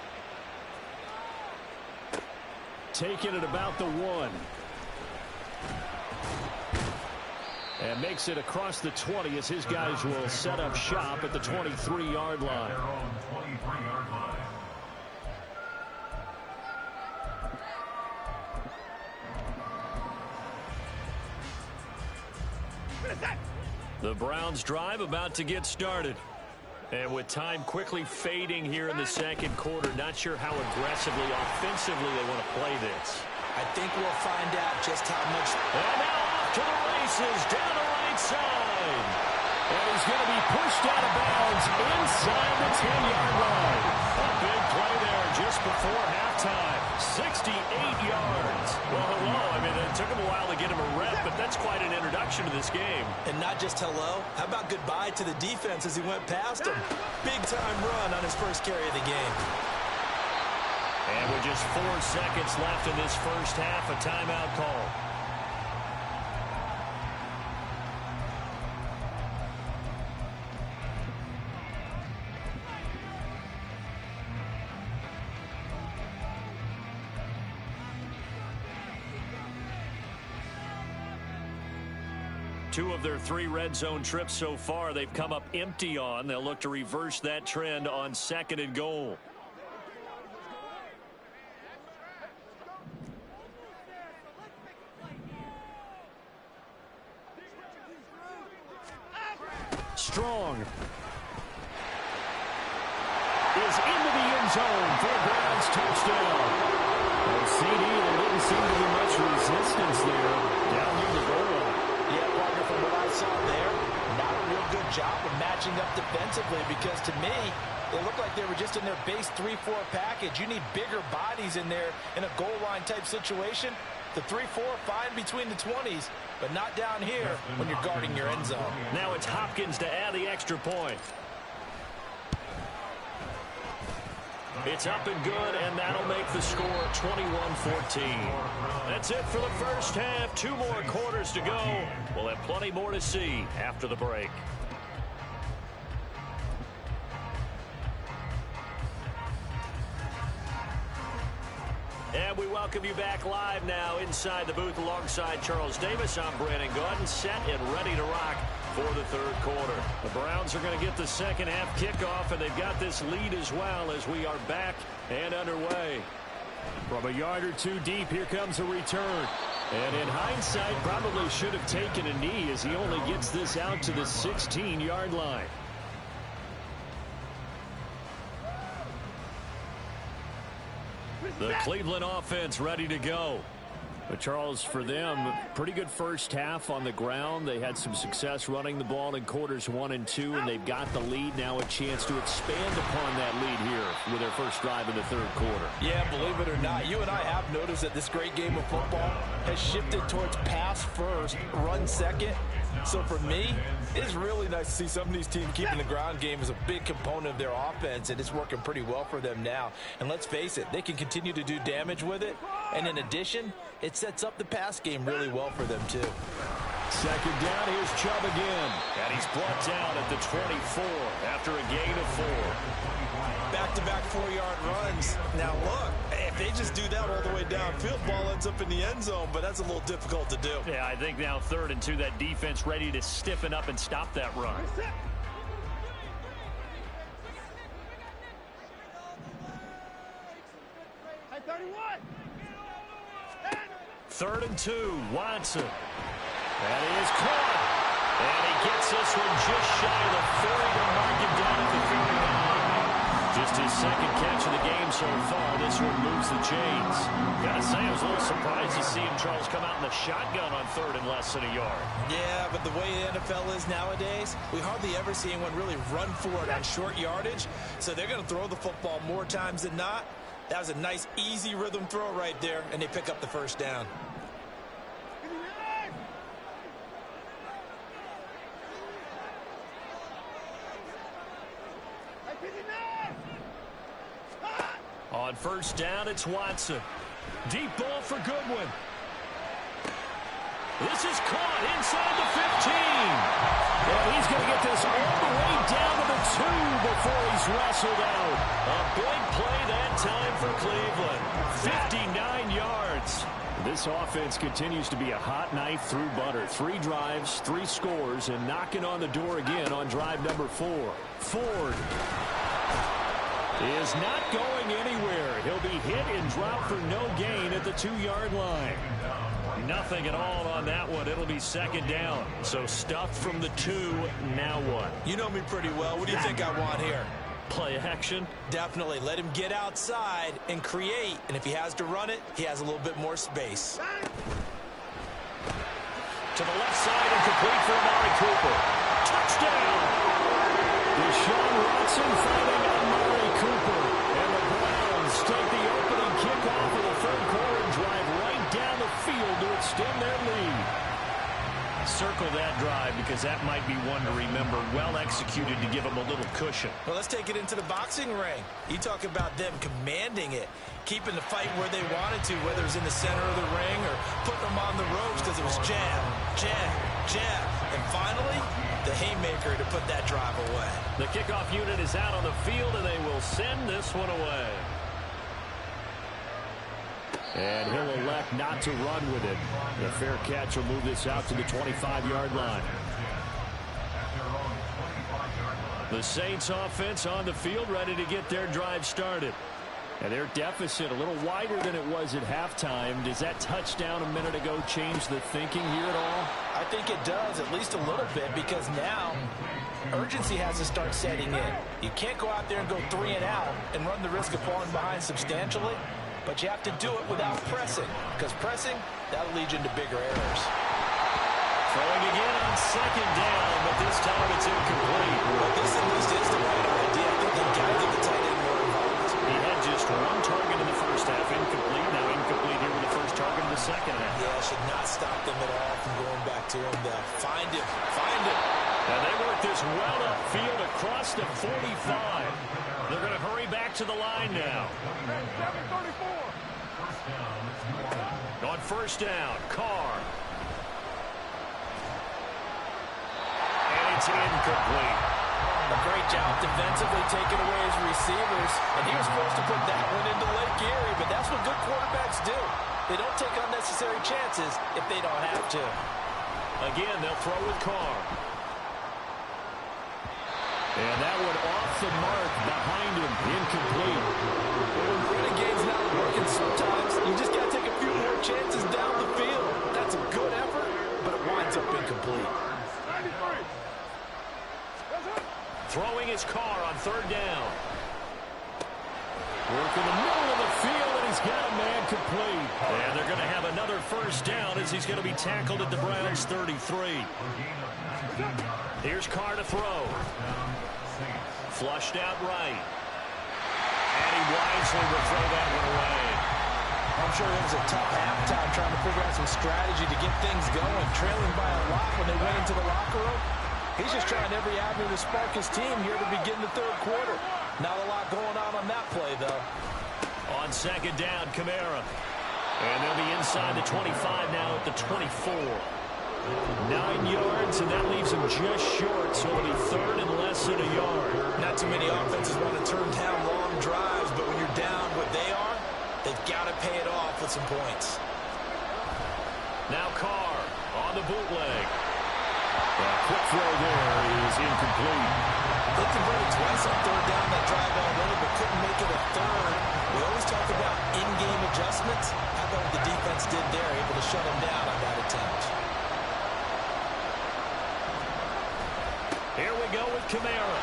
[SPEAKER 2] Taking it about the 1. And makes it across the 20 as his guys will set up shop at the 23-yard line.
[SPEAKER 4] Their own 23-yard line.
[SPEAKER 2] The Browns drive about to get started. And with time quickly fading here in the second quarter, not sure how aggressively, offensively they want to play this.
[SPEAKER 3] I think we'll find out just how much.
[SPEAKER 2] And now off to the races down the right side. And he's going to be pushed out of bounds inside the 10-yard line. A big play there just before halftime. 68 yards. Well, hello. I mean, it took him a while to get him a rep, but that's quite an introduction to this game.
[SPEAKER 3] And not just hello. How about goodbye to the defense as he went past him? Big-time run on his first carry of the game.
[SPEAKER 2] And with just 4 seconds left in this first half, a timeout call. Two of their 3 red zone trips so far, they've come up empty on. They'll look to reverse that trend on 2nd and goal. Strong is into the end zone for a Browns touchdown. Well, CD, there didn't seem to be much resistance there down near the goal line.
[SPEAKER 3] Yeah, partner, from what I saw there, not a real good job of matching up defensively because to me, they looked like they were just in their base 3-4 package. You need bigger bodies in there in a goal line type situation. The 3-4, fine between the 20s, but not down here when you're guarding your end zone.
[SPEAKER 2] Now it's Hopkins to add the extra point. It's up and good, and that'll make the score 21-14. That's it for the first half. 2 more quarters to go. We'll have plenty more to see after the break. And we welcome you back live now inside the booth alongside Charles Davis. I'm Brandon Gaudin, set and ready to rock for the third quarter. The Browns are going to get the second half kickoff, and they've got this lead as well as we are back and underway. From a yard or 2 deep, here comes a return. And in hindsight, probably should have taken a knee as he only gets this out to the 16-yard line. The Cleveland offense ready to go. But Charles, for them, pretty good first half on the ground. They had some success running the ball in quarters 1 and 2, and they've got the lead now, a chance to expand upon that lead here with their first drive in the third quarter.
[SPEAKER 3] Yeah, believe it or not, you and I have noticed that this great game of football has shifted towards pass first, run second. So for me, it's really nice to see some of these teams keeping the ground game as a big component of their offense, and it's working pretty well for them now. And let's face it, they can continue to do damage with it. And in addition, it sets up the pass game really well for them too.
[SPEAKER 2] Second down, here's Chubb again. And he's brought down at the 24 after a gain of 4.
[SPEAKER 3] Back-to-back 4-yard runs. Now look, if they just do that all the way downfield, ball ends up in the end zone, but that's a little difficult to do.
[SPEAKER 2] Yeah, I think now 3rd and 2, that defense ready to stiffen up and stop that run. Third and 2, Watson. And he is caught. And he gets this one just shy of the 40 to mark it down at the 39. Just his second catch of the game so far. This one moves the chains. Gotta say, I was a little surprised to see him, Charles, come out in the shotgun on third and less than a yard.
[SPEAKER 3] Yeah, but the way the NFL is nowadays, we hardly ever see anyone really run for it on short yardage. So they're going to throw the football more times than not. That was a nice, easy rhythm throw right there, and they pick up the first down.
[SPEAKER 2] On first down, it's Watson. Deep ball for Goodwin. This is caught inside the 15. And he's going to get this all the way down to the 2 before he's wrestled out. A big play that time for Cleveland. 59 yards. This offense continues to be a hot knife through butter. 3 drives, 3 scores, and knocking on the door again on drive number 4. Ford is not going anywhere. He'll be hit and dropped for no gain at the 2-yard line. Nothing at all on that one. It'll be second down. So stuffed from the 2. Now what?
[SPEAKER 3] You know me pretty well. What do you think I want here?
[SPEAKER 2] Play action?
[SPEAKER 3] Definitely. Let him get outside and create. And if he has to run it, he has a little bit more space.
[SPEAKER 2] To the left side and complete for Amari Cooper. Touchdown! Deshaun Watson finding Amari Cooper. And the Browns take the opening kickoff of the third quarter and drive right down the field to extend their lead. Circle that drive because that might be one to remember. Well executed to give them a little cushion.
[SPEAKER 3] Well, let's take it into the boxing ring. You talk about them commanding it, keeping the fight where they wanted to, whether it was in the center of the ring or putting them on the ropes because it was jab, jab, jab. And finally, the haymaker to put that drive away.
[SPEAKER 2] The kickoff unit is out on the field, and they will send this one away. And he'll elect not to run with it. The fair catch will move this out to the 25-yard line. The Saints offense on the field, ready to get their drive started. And their deficit a little wider than it was at halftime. Does that touchdown a minute ago change the thinking here at all?
[SPEAKER 3] I think it does, at least a little bit, because now urgency has to start setting in. You can't go out there and go 3 and out and run the risk of falling behind substantially, but you have to do it without pressing, because pressing, that'll lead you into bigger errors.
[SPEAKER 2] Throwing again on second down, but this time it's incomplete.
[SPEAKER 3] But this at least is the right idea. I think they got to get the tight end more involved.
[SPEAKER 2] He had just 1 target in the first half, incomplete. Now incomplete here with the first target in the second half.
[SPEAKER 3] Yeah, should not stop them at all from going back to him. They'll find him, find him.
[SPEAKER 2] And they work this well upfield across the 45. They're going to hurry back to the line now. On first down, Carr. And it's incomplete.
[SPEAKER 3] A great job defensively taking away his receivers. And he was supposed to put that one into Lake Erie, but that's what good quarterbacks do. They don't take unnecessary chances if they don't have to.
[SPEAKER 2] Again, they'll throw with Carr. And that one off the mark behind him, incomplete.
[SPEAKER 3] When running game's not working sometimes, you just got to take a few more chances down the field. That's a good effort, but it winds up incomplete.
[SPEAKER 2] Throwing his Carr on third down. Work in the middle of the field, and he's got a man complete. And they're going to have another first down as he's going to be tackled at the Browns' 33. Here's Carr to throw. Flushed out right. And he wisely will throw that one away.
[SPEAKER 3] I'm sure it was a tough halftime trying to figure out some strategy to get things going. Trailing by a lot when they went into the locker room. He's just trying every avenue to spark his team here to begin the third quarter. Not a lot going on that play, though.
[SPEAKER 2] On second down, Kamara. And they'll be inside the 25 now at the 24. 9 yards, and that leaves him just short, so it'll be third and less than a yard.
[SPEAKER 3] Not too many offenses want to turn down long drives, but when you're down what they are, they've got to pay it off with some points.
[SPEAKER 2] Now Carr on the bootleg. A quick throw there is incomplete.
[SPEAKER 3] They converted twice on third down that drive already, but couldn't make it a third. We always talk about in-game adjustments. How about what the defense did there, able to shut them down on that attempt. Here we go with Kamara.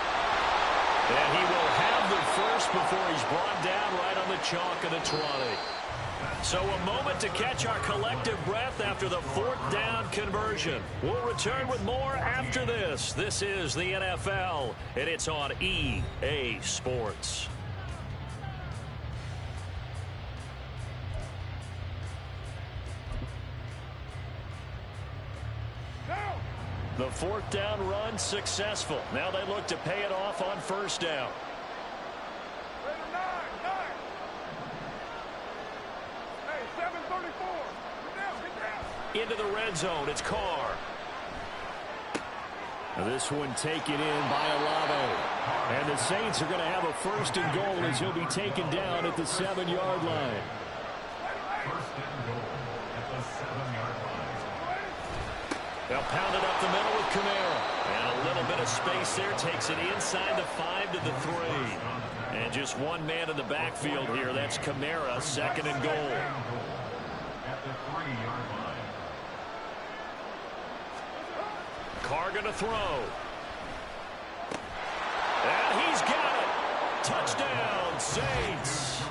[SPEAKER 2] And he will have the first before he's brought down right on the chalk of the 20. So a moment to catch our collective breath after the 4th down conversion. We'll return with more after this. This is the NFL, and it's on EA Sports. The 4th down run successful. Now they look to pay it off on 1st down. Into the red zone, it's Carr. This one taken in by Olave. And the Saints are going to have a 1st and goal as he'll be taken down at the 7-yard line.
[SPEAKER 4] 1st and goal at the 7-yard line.
[SPEAKER 2] They'll pound it up the middle with Kamara. And a little bit of space there. Takes it inside the 5 to the 3. And just one man in the backfield here. That's Kamara, 2nd and goal.
[SPEAKER 4] At the 3-yard line.
[SPEAKER 2] Carr going to throw. And he's got it. Touchdown, Saints.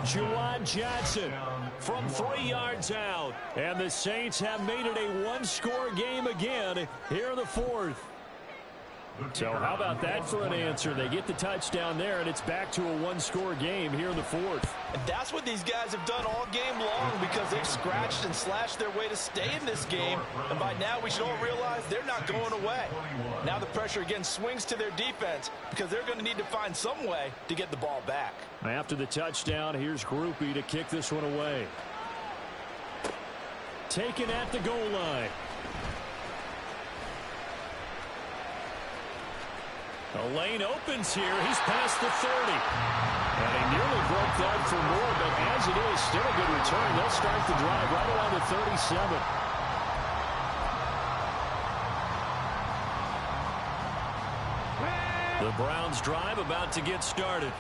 [SPEAKER 2] Juwan Johnson from 3 yards out. And the Saints have made it a 1-score game again here in the 4th. So how about that for an answer? They get the touchdown there, and it's back to a 1-score game here in the 4th.
[SPEAKER 3] And that's what these guys have done all game long because they've scratched and slashed their way to stay in this game. And by now we should all realize they're not going away. Now the pressure again swings to their defense because they're going to need to find some way to get the ball back.
[SPEAKER 2] After the touchdown, here's Grupe to kick this one away. Taken at the goal line. The lane opens here. He's past the 30. And he nearly broke that for more, but as it is, still a good return. They'll start the drive right around the 37. The Browns drive about to get started.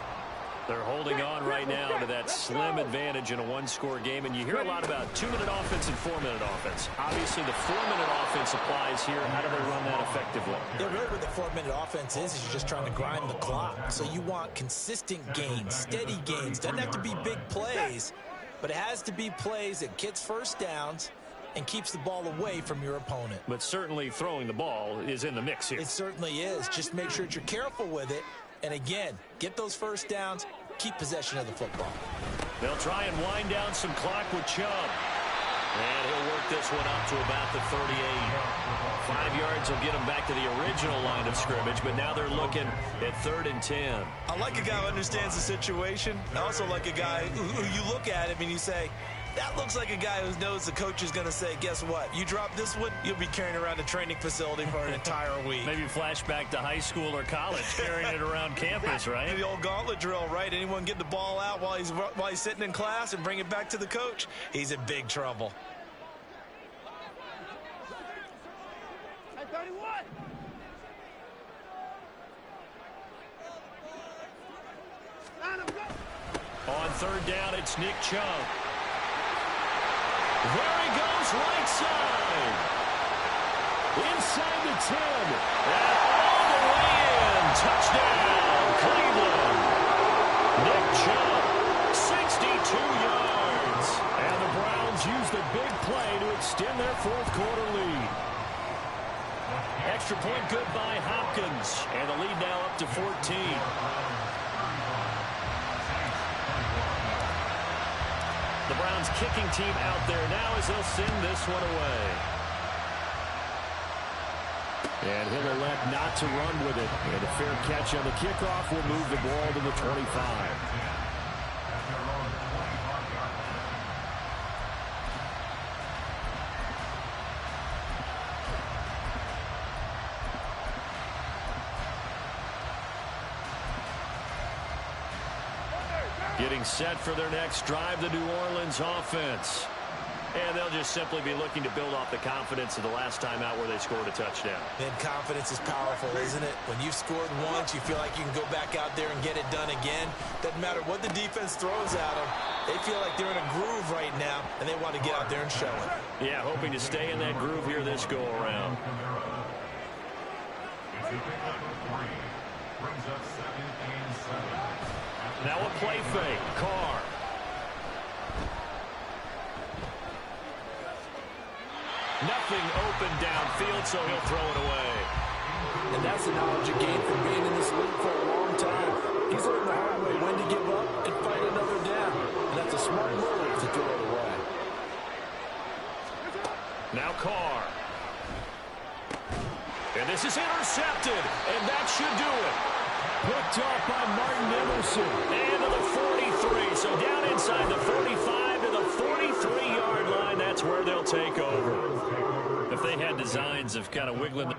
[SPEAKER 2] They're holding on right now to that slim advantage in a 1-score game. And you hear a lot about 2-minute offense and 4-minute offense. Obviously, the 4-minute offense applies here. How do they run that effectively?
[SPEAKER 5] Yeah, really what the 4-minute offense is you're just trying to grind the clock. So you want consistent gains, steady gains. Doesn't have to be big plays, but it has to be plays that gets 1st downs and keeps the ball away from your opponent.
[SPEAKER 2] But certainly throwing the ball is in the mix here.
[SPEAKER 5] It certainly is. Just make sure that you're careful with it. And again, get those 1st downs, keep possession of the football.
[SPEAKER 2] They'll try and wind down some clock with Chubb. And he'll work this one up to about the 38. 5 yards will get him back to the original line of scrimmage, but now they're looking at 3rd and 10.
[SPEAKER 3] I like a guy who understands the situation. I also like a guy who you look at him and you say, that looks like a guy who knows the coach is going to say, guess what? You drop this one, you'll be carrying around a training facility for an entire week.
[SPEAKER 2] Maybe flashback to high school or college, carrying it around campus, right?
[SPEAKER 3] The old gauntlet drill, right? Anyone get the ball out while he's sitting in class and bring it back to the coach? He's in big trouble.
[SPEAKER 2] On 3rd down, it's Nick Chubb. There he goes, right side. Inside the 10. And all the way in. Touchdown, Cleveland. Nick Chubb, 62 yards. And the Browns use the big play to extend their 4th quarter lead. Extra point good by Hopkins. And the lead now up to 14. The Browns kicking team out there now as they'll send this one away. And he'll elect not to run with it. And a fair catch on the kickoff will move the ball to the 25. Getting set for their next drive, the New Orleans offense. And they'll just simply be looking to build off the confidence of the last time out where they scored a touchdown.
[SPEAKER 5] And confidence is powerful, isn't it? When you've scored once, you feel like you can go back out there and get it done again. Doesn't matter what the defense throws at them. They feel like they're in a groove right now, and they want to get out there and show it.
[SPEAKER 2] Yeah, hoping to stay in that groove here this go-around.
[SPEAKER 4] It's a pick up of 3. Brings up 2nd and 7.
[SPEAKER 2] Now a play fake. Carr. Nothing open downfield, so he'll throw it away.
[SPEAKER 3] And that's the knowledge you gain from being in this league for a long time. He's learned the hard way when to give up and fight another down. And that's a smart move to throw it away.
[SPEAKER 2] Now Carr. And this is intercepted, and that should do it. Picked off by Martin Emerson. And to the 43, so down inside the 45 to the 43-yard line. That's where they'll take over. If they had designs of kind of wiggling the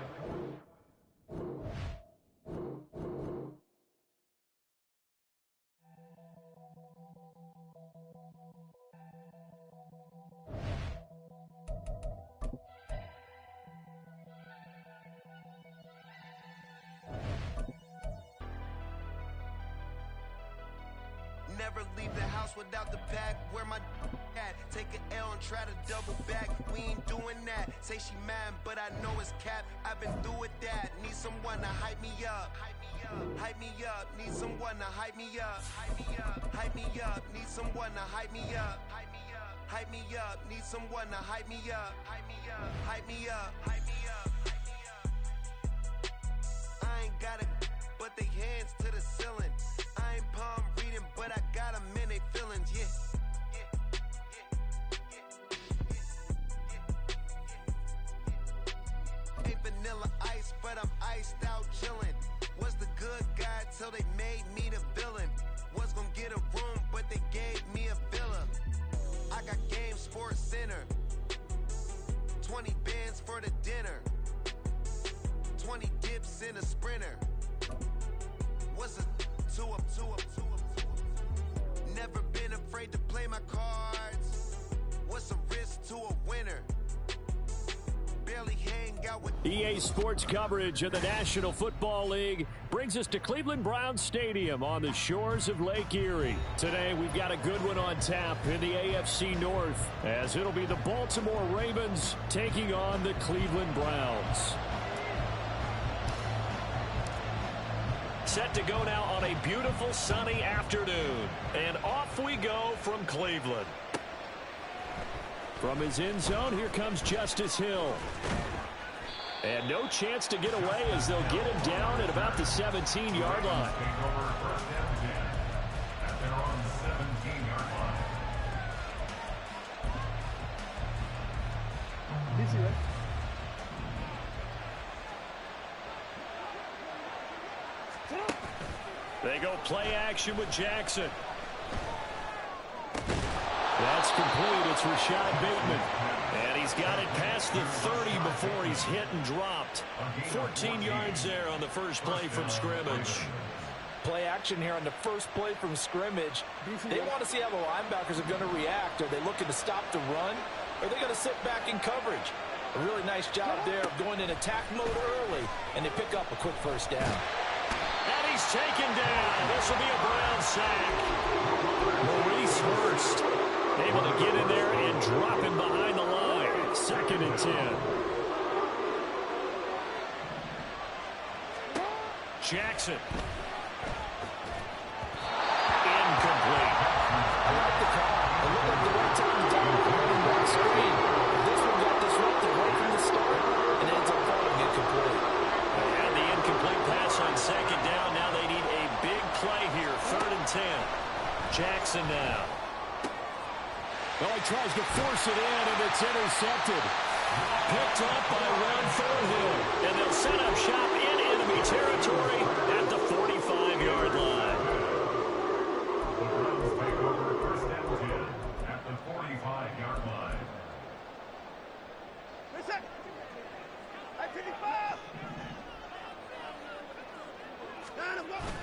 [SPEAKER 6] Never leave the house without the pack. Where my at? Take an L and try to double back. We ain't doing that. Say she mad, but I know it's cap. I've been through with that. Need someone to hype me up. Hype me up. Need someone to hype me up. Hype me up. Need someone to hype me up. Hype me up. Need someone to hype me up. Hype me up. Hype me up. Hype me up. I ain't got it, but they hands to the ceiling. I ain't palm reading, but I got them in they feelings, yeah. Ain't vanilla ice, but I'm iced out chillin'. Was the good guy till they made me the villain. Was gonna get a room, but they gave me a villa. I got Game Sports Center. 20 bands for the dinner. 20 dips in a sprinter. What's a two up? Never been afraid to play my cards. What's a risk to a winner? Barely hang out with
[SPEAKER 2] EA Sports coverage of the National Football League brings us to Cleveland Browns Stadium on the shores of Lake Erie. Today, we've got a good one on tap in the AFC North, as it'll be the Baltimore Ravens taking on the Cleveland Browns. Set to go now on a beautiful sunny afternoon. And off we go from Cleveland. From his end zone, here comes Justice Hill. And no chance to get away as they'll get him down at about the 17-yard line.
[SPEAKER 7] Easy, right?
[SPEAKER 2] They go play action with Jackson. That's complete. It's Rashad Bateman. And he's got it past the 30 before he's hit and dropped. 14 yards there on the first play from scrimmage.
[SPEAKER 3] Play action here on the first play from scrimmage. They want to see how the linebackers are going to react. Are they looking to stop the run? Or are they going to sit back in coverage? A really nice job there of going in attack mode early, and they pick up a quick first down.
[SPEAKER 2] And he's taken down. This will be a Brown sack. Maurice Hurst able to get in there and drop him behind the line. 2nd and 10. Jackson. Incomplete.
[SPEAKER 3] I like the call. It looked like the right time to dive the running back screen. This one got disrupted right from the start and ends up falling incomplete.
[SPEAKER 2] They had the incomplete pass on 2nd down. Now they need a big play here. 3rd and 10. Jackson now.
[SPEAKER 7] Well, he tries to force it in, and it's intercepted.
[SPEAKER 2] Picked up by Ron Thornhill. And they'll set up shop in enemy territory at the 45-yard line.
[SPEAKER 4] The Browns take over 1st and 10 at the 45-yard line.
[SPEAKER 7] Listen! I finish fast!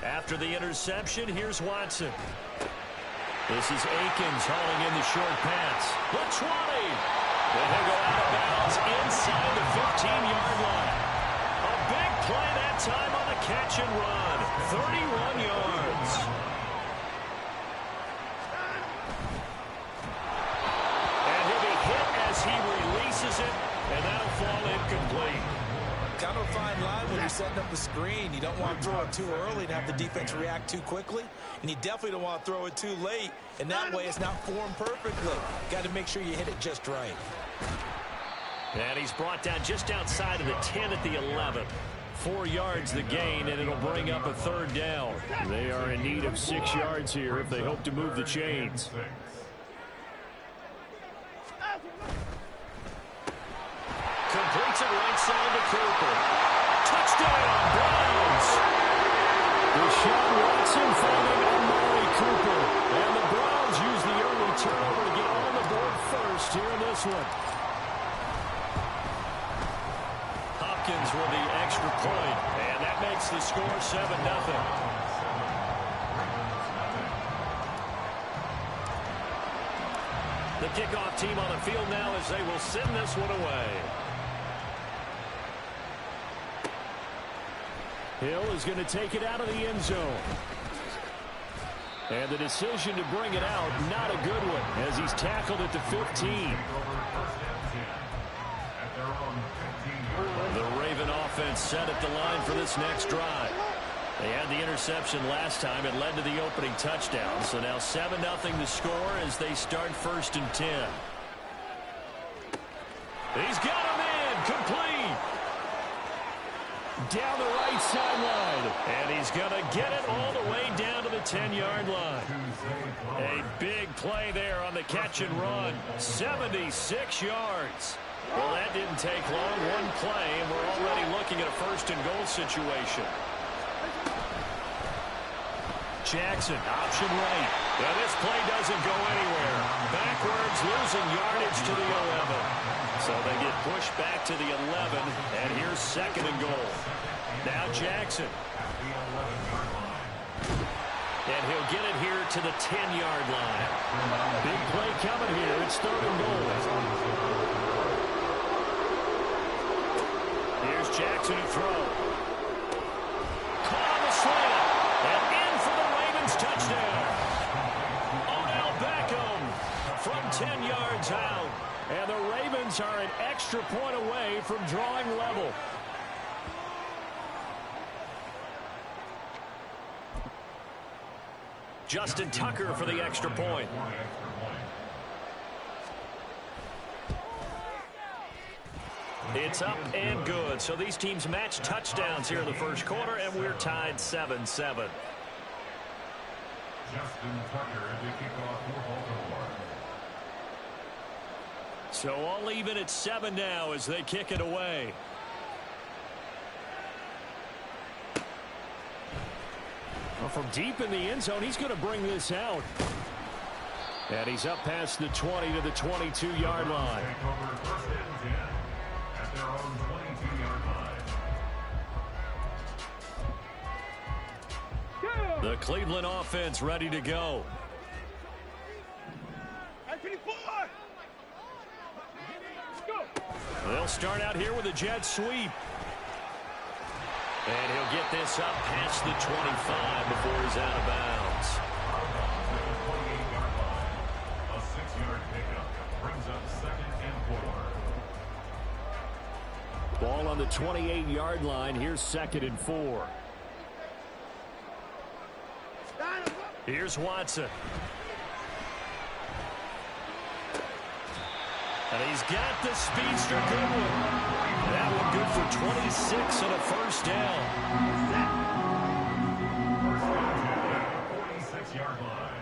[SPEAKER 2] After the interception, here's Watson. This is Akins hauling in the short pass. The 20. And he'll go out of bounds inside the 15-yard line. A big play that time on the catch and run. 31 yards. And he'll be hit as he releases it, and that'll fall incomplete.
[SPEAKER 5] Kind of a fine line when you're setting up the screen. You don't want to throw it too early and have the defense react too quickly. and you definitely don't want to throw it too late, and that way it's not formed perfectly. Got to make sure you hit it just right.
[SPEAKER 2] And he's brought down just outside of the 10 at the 11. 4 yards the gain, and it'll bring up a third down. They are in need of 6 yards here if they hope to move the chains. Completes it right side to Cooper. Touchdown, Browns! Deshaun Watson finding Amari Cooper. And the Browns use the early turnover to get on the board first here in this one. Hopkins with the extra point, and that makes the score 7-0. The kickoff team on the field now as they will send this one away. Hill is going to take it out of the end zone. And the decision to bring it out, not a good one, as he's tackled at the 15. The Raven offense set at the line for this next drive. They had the interception last time. It led to the opening touchdown. So now 7-0 the score as they start 1st and 10. He's got him in. Complete. Down the right sideline. And he's going to get it all the way down to the 10-yard line. A big play there on the catch and run. 76 yards. Well, that didn't take long. One play, and we're already looking at a 1st and goal situation. Jackson, option right. Now this play doesn't go anywhere. Backwards, losing yardage to the 11. So they get pushed back to the 11, and here's 2nd and goal. Now Jackson. And he'll get it here to the 10-yard line. Big play coming here. It's 3rd and goal. Here's Jackson to throw. Caught on the slant. And in for the Ravens touchdown. Odell Beckham from 10 yards out. And the Ravens are an extra point away from drawing level. Justin Tucker for the extra point. It's up and good. So these teams match touchdowns here in the 1st quarter, and we're tied 7-7.
[SPEAKER 4] Justin Tucker to kick off for Baltimore.
[SPEAKER 2] So all even at 7 now as they kick it away. Well, from deep in the end zone, he's going to bring this out. And he's up past the 20 to the 22-yard line.
[SPEAKER 4] Their own 22-yard line.
[SPEAKER 2] The Cleveland offense ready to go. They'll start out here with a jet sweep. And he'll get this up past the 25 before he's out of bounds.
[SPEAKER 4] A 6-yard pickup brings up 2nd and 4.
[SPEAKER 2] Ball on the 28-yard line. Here's 2nd and 4. Here's Watson. And he's got the speedster. Good one. That one good for 26 and a 1st down.
[SPEAKER 4] 46-yard line.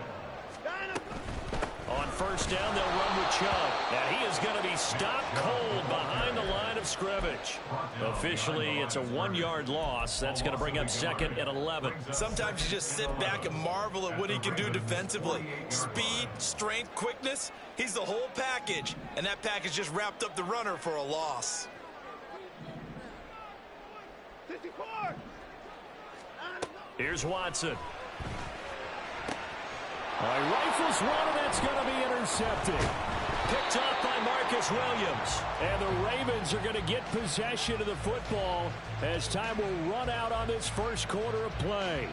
[SPEAKER 2] On 1st down, they'll run with Chubb. And he is going to be stopped cold behind the line of scrimmage. Officially, it's a 1-yard loss. That's going to bring up 2nd and 11.
[SPEAKER 5] Sometimes you just sit back and marvel at what he can do defensively. Speed, strength, quickness. He's the whole package. And that package just wrapped up the runner for a loss.
[SPEAKER 2] Here's Watson. Rifles one, and that's going to be intercepted. Picked up by Marcus Williams. And the Ravens are going to get possession of the football as time will run out on this 1st quarter of play.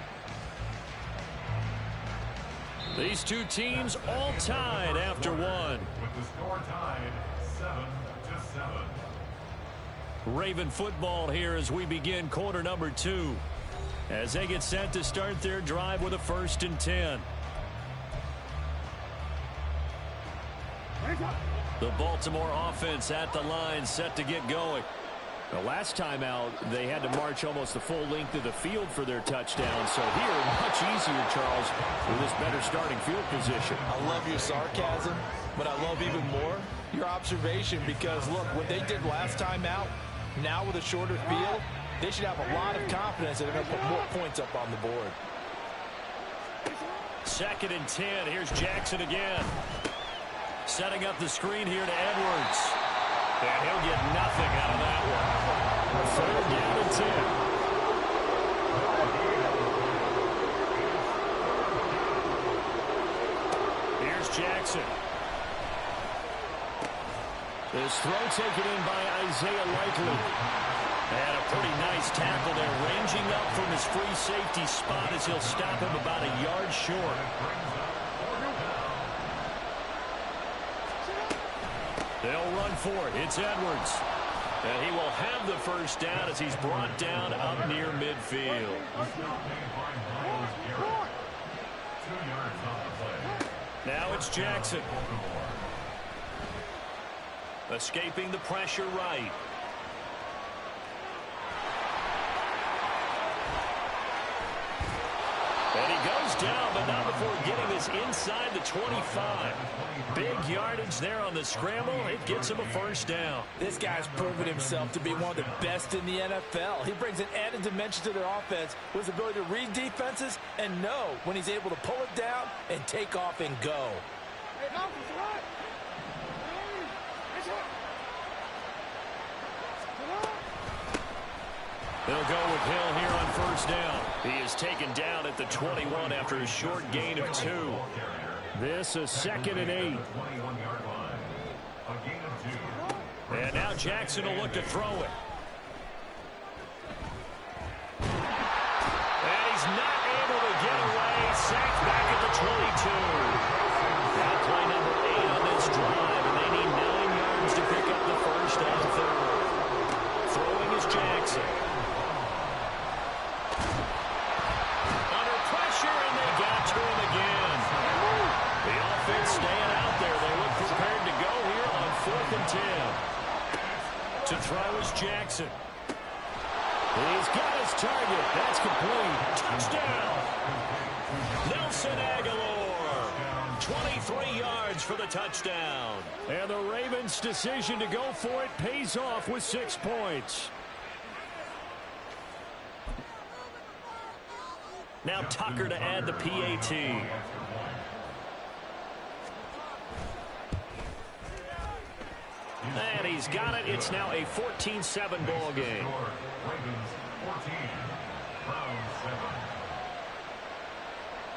[SPEAKER 2] These two teams all tied after one.
[SPEAKER 4] With the score tied 7-7.
[SPEAKER 2] Raven football here as we begin quarter number 2. as they get set to start their drive with a 1st and 10. The Baltimore offense at the line, set to get going. The last time out, they had to march almost the full length of the field for their touchdown. So here, much easier, Charles, with this better starting field position.
[SPEAKER 5] I love your sarcasm, but I love even more your observation because, look, what they did last time out, now with a shorter field, they should have a lot of confidence that they're going to put more points up on the board.
[SPEAKER 2] 2nd and 10. Here's Jackson again. Setting up the screen here to Edwards. And he'll get nothing out of that one. 3rd down and 10. Here's Jackson. This throw taken in by Isaiah Likely. And a pretty nice tackle there, ranging up from his free safety spot as he'll stop him about a yard short. They'll run for it. It's Edwards. And he will have the 1st down as he's brought down up near midfield. Now it's Jackson. Escaping the pressure right. And he goes down, but not before getting this inside the 25. Big yardage there on the scramble. It gets him a 1st down.
[SPEAKER 5] This guy's proven himself to be one of the best in the NFL. He brings an added dimension to their offense with his ability to read defenses and know when he's able to pull it down and take off and go.
[SPEAKER 2] They'll go with Hill here on 1st down. He is taken down at the 21 after a short gain of 2. This is 2nd and 8. And now Jackson will look to throw it. And he's not able to get away. Sacked back at the 22. Now play number 8 on this drive, and they need 9 yards to pick up the 1st on 3rd. Throwing is Jackson. To throw is Jackson. He's got his target. That's complete. Touchdown. Nelson Aguilar. 23 yards for the touchdown. And the Ravens' decision to go for it pays off with 6 points. Now Tucker to add the PAT. And he's got it. It's now a 14-7 ball game.
[SPEAKER 4] Ravens 14, Browns 7.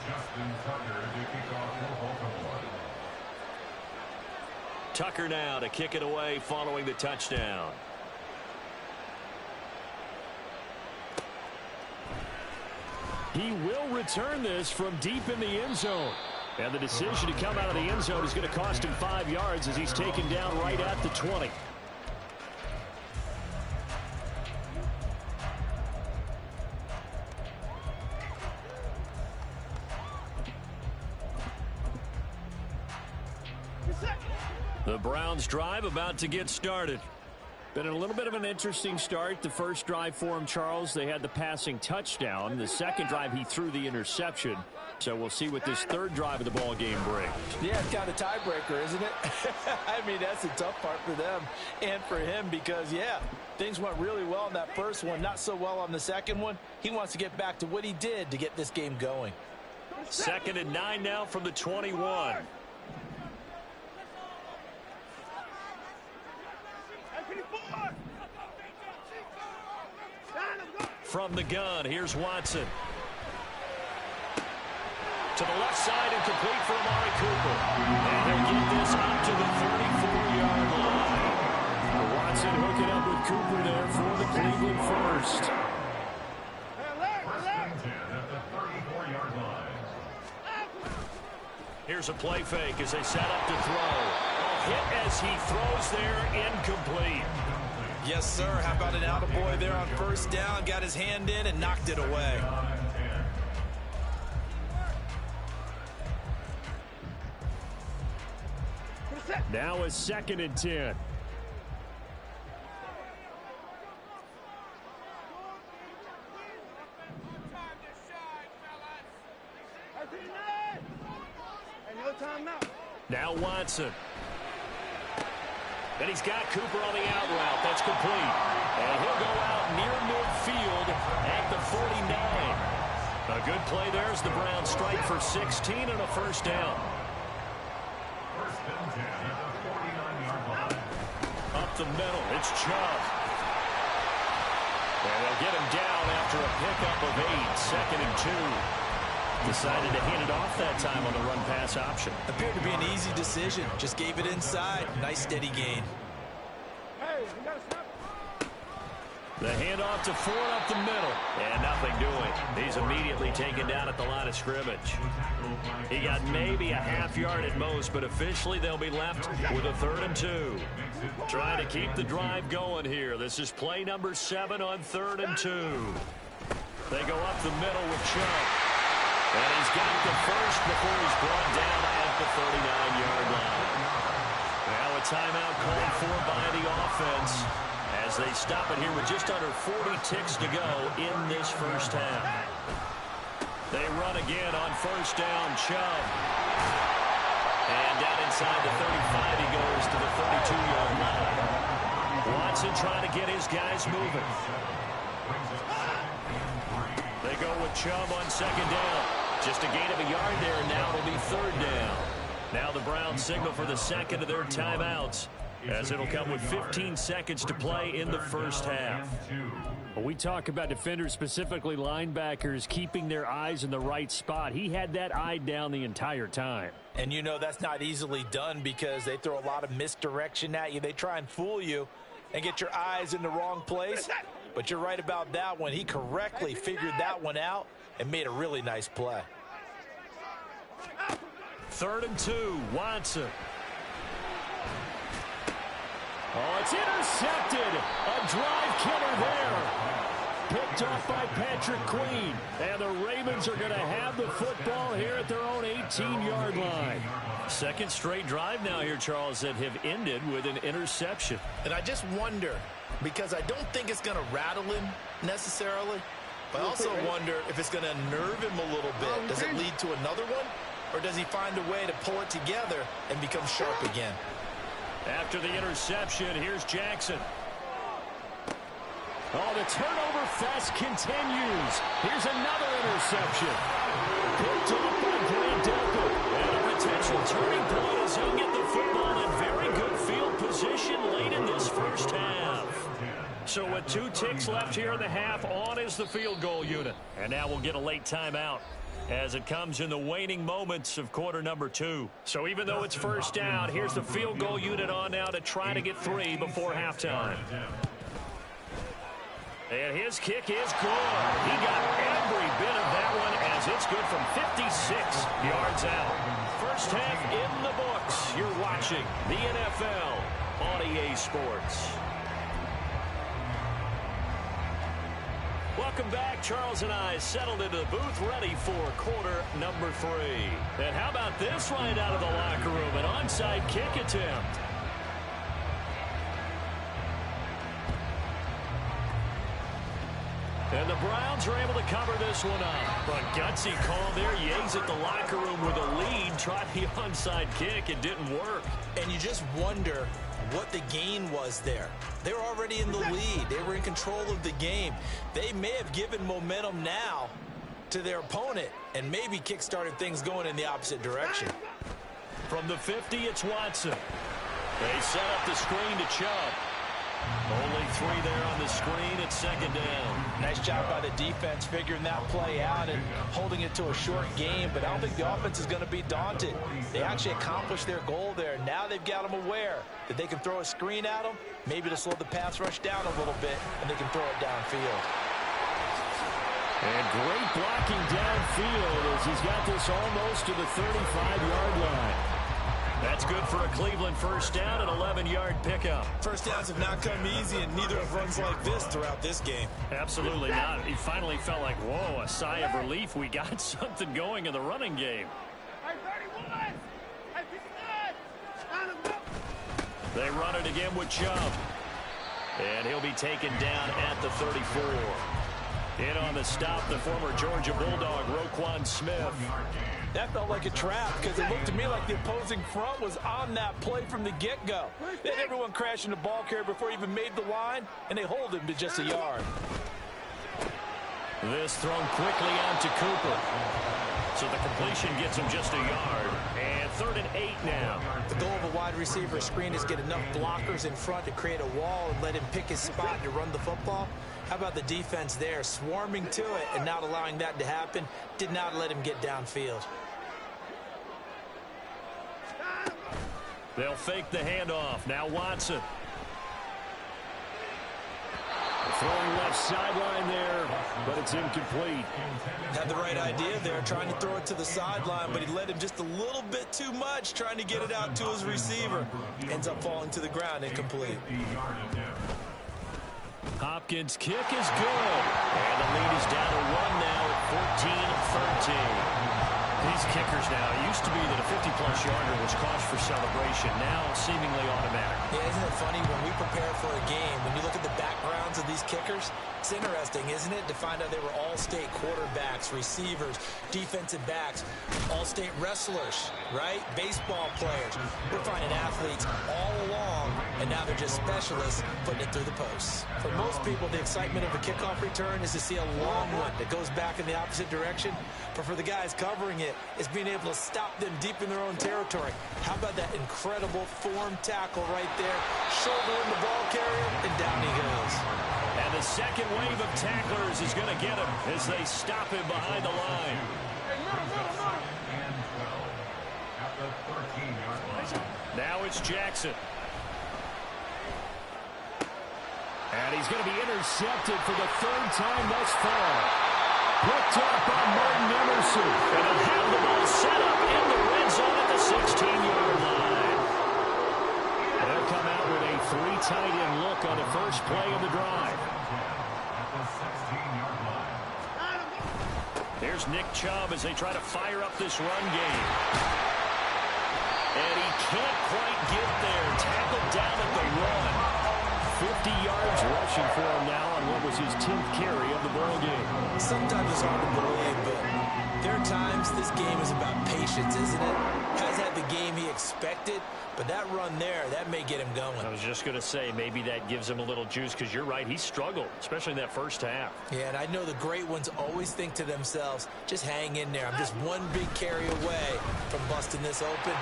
[SPEAKER 4] Justin Tucker to kick off for Baltimore.
[SPEAKER 2] Tucker now to kick it away following the touchdown. He will return this from deep in the end zone. And the decision to come out of the end zone is going to cost him 5 yards as he's taken down right at the 20. The Browns drive about to get started. Been a little bit of an interesting start. The first drive for him, Charles, they had the passing touchdown. The second drive, he threw the interception. So we'll see what this third drive of the ball game brings.
[SPEAKER 5] Yeah, it's kind of a tiebreaker, isn't it? I mean, that's the tough part for them and for him because, yeah, things went really well in that first one, not so well on the second one. He wants to get back to what he did to get this game going.
[SPEAKER 2] 2nd and 9 now from the 21. From the gun, here's Watson. To the left side and complete for Amari Cooper. And they'll get this up to the 34-yard line. Watson hooking up with Cooper there for the Cleveland first.
[SPEAKER 4] First and 10 at the 34-yard line.
[SPEAKER 2] Here's a play fake as they set up to throw. A hit as he throws there, incomplete.
[SPEAKER 5] Yes, sir. How about an attaboy there on first down? Got his hand in and knocked it away.
[SPEAKER 2] Now a 2nd and 10. Now Watson. And he's got Cooper on the out route. That's complete. And he'll go out near midfield at the 49. A good play there as the Browns strike for 16 and a first down.
[SPEAKER 4] First and 10 at the 49-yard line.
[SPEAKER 2] Up the middle, it's Chubb. And they'll get him down after a pickup of 8, 2nd and 2. Decided to hand it off that time on the run-pass option.
[SPEAKER 5] Appeared to be an easy decision. Just gave it inside. Nice steady gain.
[SPEAKER 2] The handoff to Ford up the middle. And nothing doing. He's immediately taken down at the line of scrimmage. He got maybe a half yard at most, but officially they'll be left with a 3rd and 2. Trying to keep the drive going here. This is play number 7 on 3rd and 2. They go up the middle with Chubb. And he's got the first before he's brought down at the 39-yard line. Now a timeout called for by the offense as they stop it here with just under 40 ticks to go in this first half. They run again on first down, Chubb. And down inside the 35, he goes to the 32-yard line. Watson trying to get his guys moving. They go with Chubb on 2nd down. Just a gain of a yard there, and now it'll be 3rd down. Now the Browns signal for the 2nd of their timeouts, as it'll come with 15 seconds to play in the first half.
[SPEAKER 7] When we talk about defenders, specifically linebackers, keeping their eyes in the right spot, he had that eye down the entire time.
[SPEAKER 5] And you know that's not easily done because they throw a lot of misdirection at you. They try and fool you and get your eyes in the wrong place. But you're right about that one. He correctly figured that one out and made a really nice play.
[SPEAKER 2] 3rd and 2, Watson. Oh, it's intercepted. A drive killer there. Picked off by Patrick Queen. And the Ravens are going to have the football here at their own 18-yard line. 2nd straight drive now here, Charles, that have ended with an interception.
[SPEAKER 8] And I just wonder, because I don't think it's going to rattle him necessarily, but I also wonder if it's going to unnerve him a little bit. Does it lead to another one? Or does he find a way to pull it together and become sharp again?
[SPEAKER 2] After the interception, here's Jackson. Oh, the turnover fest continues. Here's another interception. Picked off by Grant Delpit. And a potential turning point as he'll get the football in very good field position late in this first half. So with 2 ticks left here in the half, on is the field goal unit. And now we'll get a late timeout as it comes in the waning moments of quarter number 2. So even though it's first down, here's the field goal unit on now to try to get 3 before halftime. And his kick is good. He got every bit of that one as it's good from 56 yards out. First half in the books. You're watching the NFL on EA Sports. Welcome back. Charles and I settled into the booth ready for quarter number 3. And how about this right out of the locker room? An onside kick attempt. And the Browns are able to cover this one up. A gutsy call there. Yates at the locker room with a lead. Tried the onside kick. It didn't work.
[SPEAKER 5] And you just wonder what the gain was there. They were already in the lead. They were in control of the game. They may have given momentum now to their opponent and maybe kick-started things going in the opposite direction.
[SPEAKER 2] From the 50, it's Watson. They set up the screen to Chubb. Only 3 there on the screen at 2nd down.
[SPEAKER 5] Nice job by the defense figuring that play out and holding it to a short game, but I don't think the offense is going to be daunted. They actually accomplished their goal there. Now they've got them aware that they can throw a screen at them, maybe to slow the pass rush down a little bit, and they can throw it downfield.
[SPEAKER 7] And great blocking downfield as he's got this almost to the 35-yard line.
[SPEAKER 2] That's good for a Cleveland first down, an 11-yard pickup.
[SPEAKER 5] First downs have not come easy, and neither have runs like this throughout this game.
[SPEAKER 7] Absolutely not. He finally felt like, whoa, a sigh of relief. We got something going in the running game. They run it again with Chubb. And he'll be taken down at the 34. In on the stop, the former Georgia Bulldog, Roquan Smith.
[SPEAKER 5] That felt like a trap because it looked to me like the opposing front was on that play from the get-go. They had everyone crashing the ball carrier before he even made the line, and they hold him to just a yard.
[SPEAKER 2] This thrown quickly out to Cooper. So the completion gets him just a yard. And 3rd and 8 now.
[SPEAKER 5] The goal of a wide receiver screen is get enough blockers in front to create a wall and let him pick his spot to run the football. How about the defense there, swarming to it and not allowing that to happen? Did not let him get downfield.
[SPEAKER 2] They'll fake the handoff. Now Watson.
[SPEAKER 7] Throwing left sideline there, but it's incomplete.
[SPEAKER 5] Had the right idea there, trying to throw it to the sideline, but he led him just a little bit too much, trying to get it out to his receiver. Ends up falling to the ground, incomplete.
[SPEAKER 2] Hopkins' kick is good. And the lead is down to 1 now at 14-13. These kickers now, it used to be that a 50-plus yarder was cause for celebration. Now seemingly automatic.
[SPEAKER 5] Yeah, isn't it funny when we prepare for a game, when you look at the backgrounds of these kickers, it's interesting, isn't it, to find out they were all-state quarterbacks, receivers, defensive backs, all-state wrestlers, right? Baseball players. We're finding athletes all along, and now they're just specialists putting it through the posts. For most people, the excitement of a kickoff return is to see a long one that goes back in the opposite direction. But for the guys covering it, it's being able to stop them deep in their own territory. How about that incredible form tackle right there? Shoulder in the ball carrier, and down he goes.
[SPEAKER 2] And the second wave of tacklers is going to get him as they stop him behind the line. Now it's Jackson. And he's going to be intercepted for the 3rd time thus far. Picked up by Martin Emerson. And they'll have the ball set up in the red zone at the 16-yard line. They'll come out with a 3 tight end look on the first play of the drive. Here's Nick Chubb as they try to fire up this run game. And he can't quite get there. Tackled down at the run. 50 yards rushing for him now on what was his 10th carry of the ball game.
[SPEAKER 5] Sometimes it's hard to believe, but there are times this game is about patience, isn't it? Has had the game he expected, but that run there, that may get him going.
[SPEAKER 2] I was just going to say, maybe that gives him a little juice, because you're right, he struggled, especially in that first half.
[SPEAKER 5] Yeah, and I know the great ones always think to themselves, just hang in there. I'm just one big carry away from busting this open.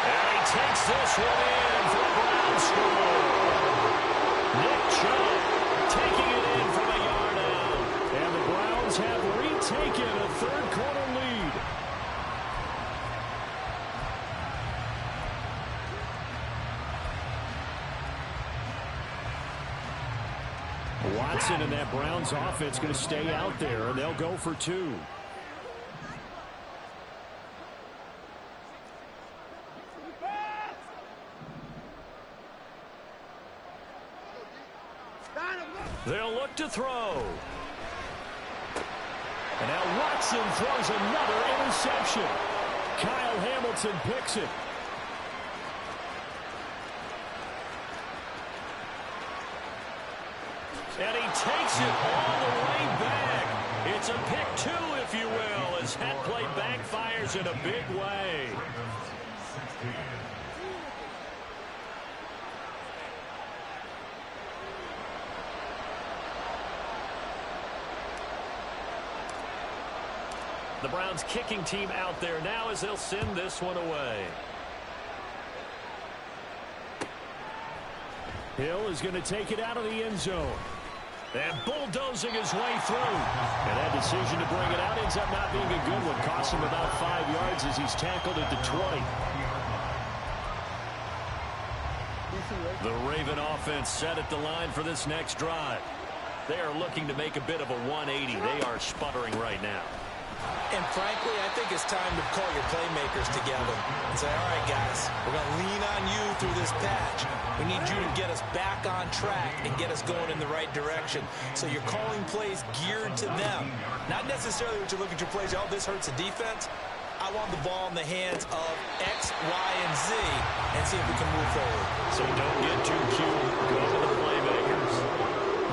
[SPEAKER 2] And he takes this one in for the Browns score. Nick Chubb taking it in from a yard out. And the Browns have retaken a 3rd quarter lead. Watson and that Browns offense going to stay out there, and they'll go for 2. They'll look to throw. And now Watson throws another interception. Kyle Hamilton picks it. And he takes it all the way back. It's a pick 2, if you will, as that play backfires in a big way. The Browns kicking team out there now as they'll send this one away. Hill is going to take it out of the end zone. And bulldozing his way through. And that decision to bring it out ends up not being a good one. Costs him about 5 yards as he's tackled at the 20. The Raven offense set at the line for this next drive. They are looking to make a bit of a 180. They are sputtering right now.
[SPEAKER 5] And frankly, I think it's time to call your playmakers together and say, all right, guys, we're going to lean on you through this patch. We need you to get us back on track and get us going in the right direction. So you're calling plays geared to them. Not necessarily what you look at your plays, oh, this hurts the defense. I want the ball in the hands of X, Y, and Z and see if we can move forward.
[SPEAKER 2] So don't get too cute. Go to the playmakers.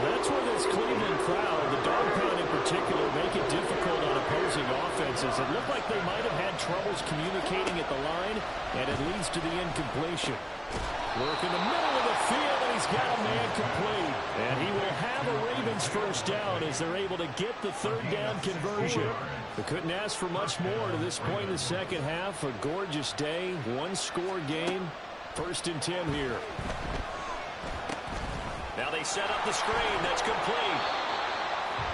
[SPEAKER 2] That's where this Cleveland crowd, the dog pound in particular, make it difficult on opposing offenses. It looked like they might have had troubles communicating at the line, and it leads to the incompletion. Work in the middle of the field, and he's got a man complete. And he will have a Ravens first down as they're able to get the third down conversion. They couldn't ask for much more to this point in the second half. A gorgeous day, one-score game. 1st and 10 here.
[SPEAKER 7] Now they set up the screen. That's complete.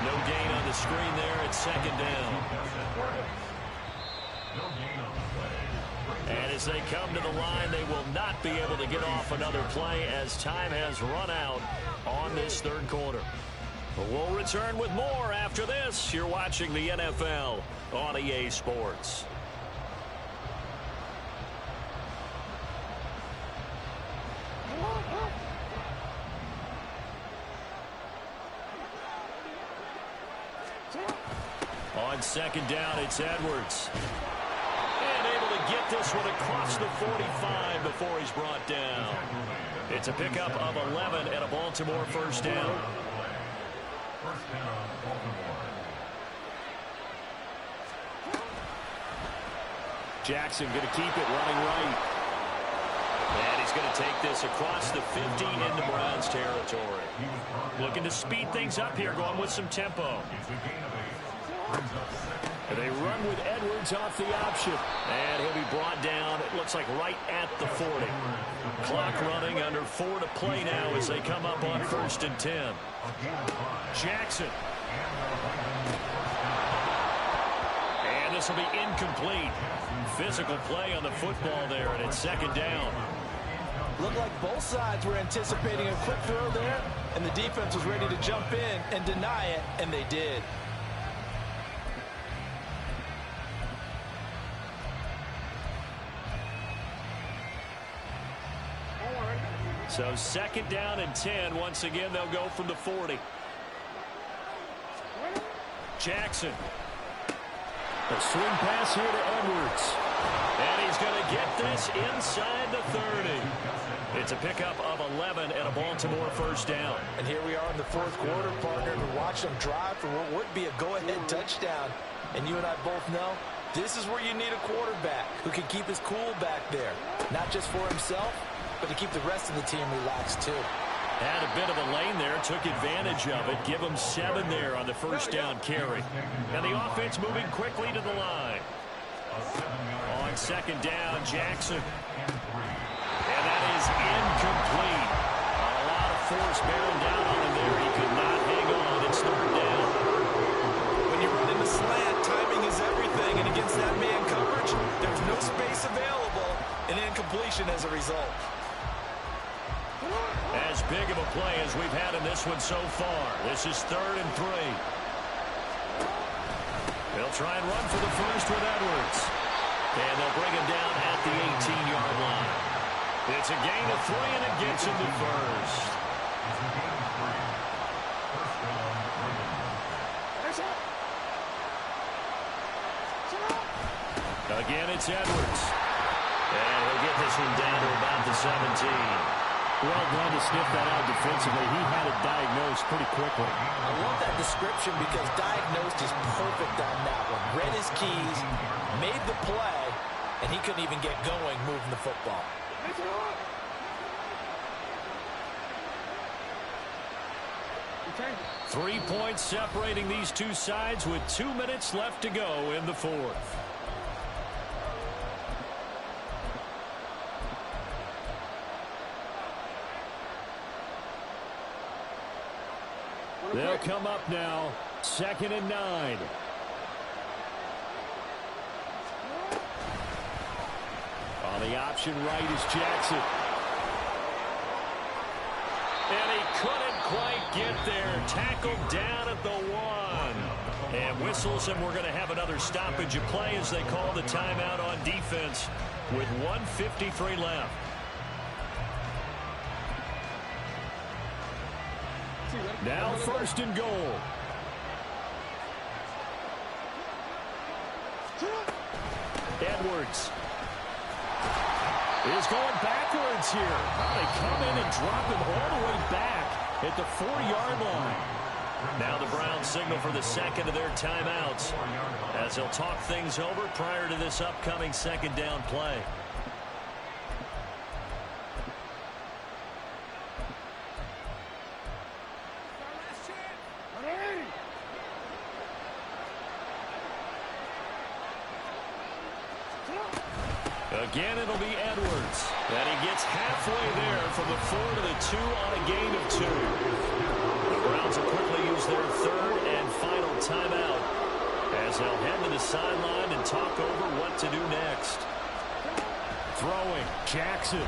[SPEAKER 7] No gain on the screen there. It's 2nd down. And as they come to the line, they will not be able to get off another play as time has run out on this 3rd quarter. But we'll return with more after this. You're watching the NFL on EA Sports. On 2nd down, it's Edwards. And able to get this one across the 45 before he's brought down. It's a pickup of 11 and a Baltimore first down.
[SPEAKER 2] Jackson going to keep it running right.
[SPEAKER 7] And he's going to take this across the 15 into Browns territory. Looking to speed things up here, going with some tempo.
[SPEAKER 2] They run with Edwards off the option.
[SPEAKER 7] And he'll be brought down, it looks like right at the 40. Clock running, under 4 to play now as they come up on 1st and 10.
[SPEAKER 2] Jackson.
[SPEAKER 7] And this will be incomplete. Physical play on the football there, and it's 2nd down.
[SPEAKER 5] Looked like both sides were anticipating a quick throw there, and the defense was ready to jump in and deny it, and they did.
[SPEAKER 7] So 2nd down and 10. Once again, they'll go from the 40.
[SPEAKER 2] Jackson. A swing pass here to Edwards.
[SPEAKER 7] And he's going to get this inside the 30. It's a pickup of 11 and a Baltimore first down.
[SPEAKER 5] And here we are in the 4th quarter, partner, to watch them drive for what would be a go-ahead touchdown. And you and I both know this is where you need a quarterback who can keep his cool back there. Not just for himself, but to keep the rest of the team relaxed too.
[SPEAKER 7] Had a bit of a lane there, took advantage of it. Give them 7 there on the first down carry. And the offense moving quickly to the line. On 2nd down, Jackson. And that is incomplete. A lot of force bearing down on him there. He could not hang on. It's 3rd down.
[SPEAKER 5] When you run in the slant, timing is everything. And against that man coverage, there's no space available. An incompletion as a result.
[SPEAKER 7] As big of a play as we've had in this one so far. This is 3rd and 3. They'll try and run for the first with Edwards. And they'll bring him down at the 18-yard line. It's a gain of 3, and it gets him to first. Again, it's Edwards. And he'll get this one down to about the 17.
[SPEAKER 2] Well done to sniff that out defensively. He had it diagnosed pretty quickly.
[SPEAKER 5] I love that description because diagnosed is perfect on that one. Read his keys, made the play, and he couldn't even get going moving the football.
[SPEAKER 7] 3 points separating these two sides with 2 minutes left to go in the 4th.
[SPEAKER 2] They'll come up now, 2nd and 9. On the option right is Jackson.
[SPEAKER 7] And he couldn't
[SPEAKER 2] quite get there. Tackled down at the 1. And whistles, and we're going to have another stoppage of play as they call the timeout on defense with 1:53 left. Now 1st and goal. Edwards is going backwards here. They come in and drop him all the way back at the 4-yard line. Now the Browns signal for the second of their timeouts as they'll talk things over prior to this upcoming 2nd down play. Again, it'll be Edwards. And he gets halfway there from the 4 to the 2 on a gain of 2. The Browns will quickly use their 3rd and final timeout as they'll head to the sideline and talk over what to do next. Throwing, Jackson.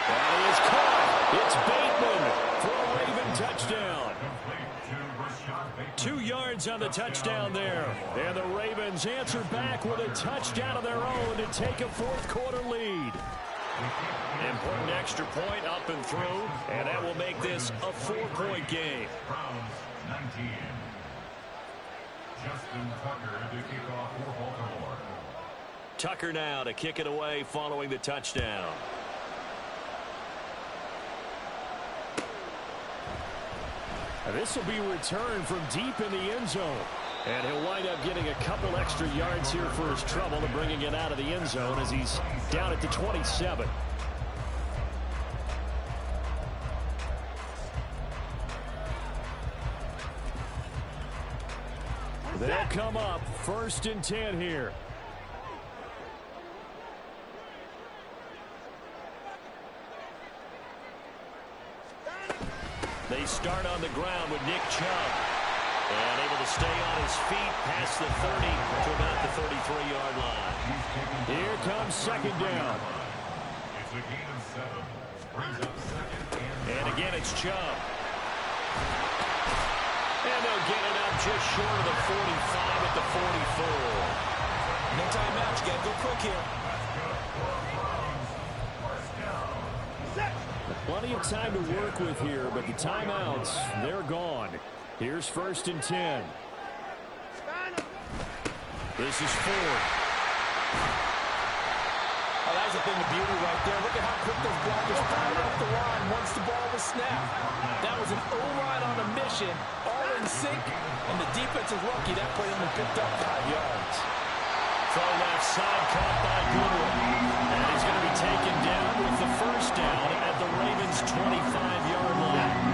[SPEAKER 2] And he is caught. It's Bateman for a Raven touchdown. 2 yards on the touchdown there. And the Ravens answer back with a touchdown of their own to take a 4th quarter lead. Important extra point up and through, and that will make this a 4-point game.
[SPEAKER 4] Browns 19. Justin Tucker to kick off for Baltimore.
[SPEAKER 2] Tucker now to kick it away following the touchdown. This will be returned from deep in the end zone. And he'll wind up getting a couple extra yards here for his trouble and bringing it out of the end zone as he's down at the 27. They'll come up 1st and 10 here. They start on the ground with Nick Chubb. And able to stay on his feet past the 30 to about the 33-yard line. Here comes 2nd down.
[SPEAKER 4] It's a gain of 7. Brings up 2nd
[SPEAKER 2] and again, it's Chubb. And they'll get it up just short of the 45 at the 44.
[SPEAKER 5] No timeout. You got to go quick here.
[SPEAKER 2] Plenty of time to work with here, but the timeouts, they're gone. Here's 1st and 10. This is Ford.
[SPEAKER 5] Oh, that was a thing of beauty right there. Look at how quick those blockers fired up the line once the ball was snapped. That was an O-line on a mission, all in sync, and the defense is lucky that played him and picked up 5 yards.
[SPEAKER 2] Throw left side, caught by Goodwin. And he's going to be taken down with the 1st down at the Ravens' 25-yard line.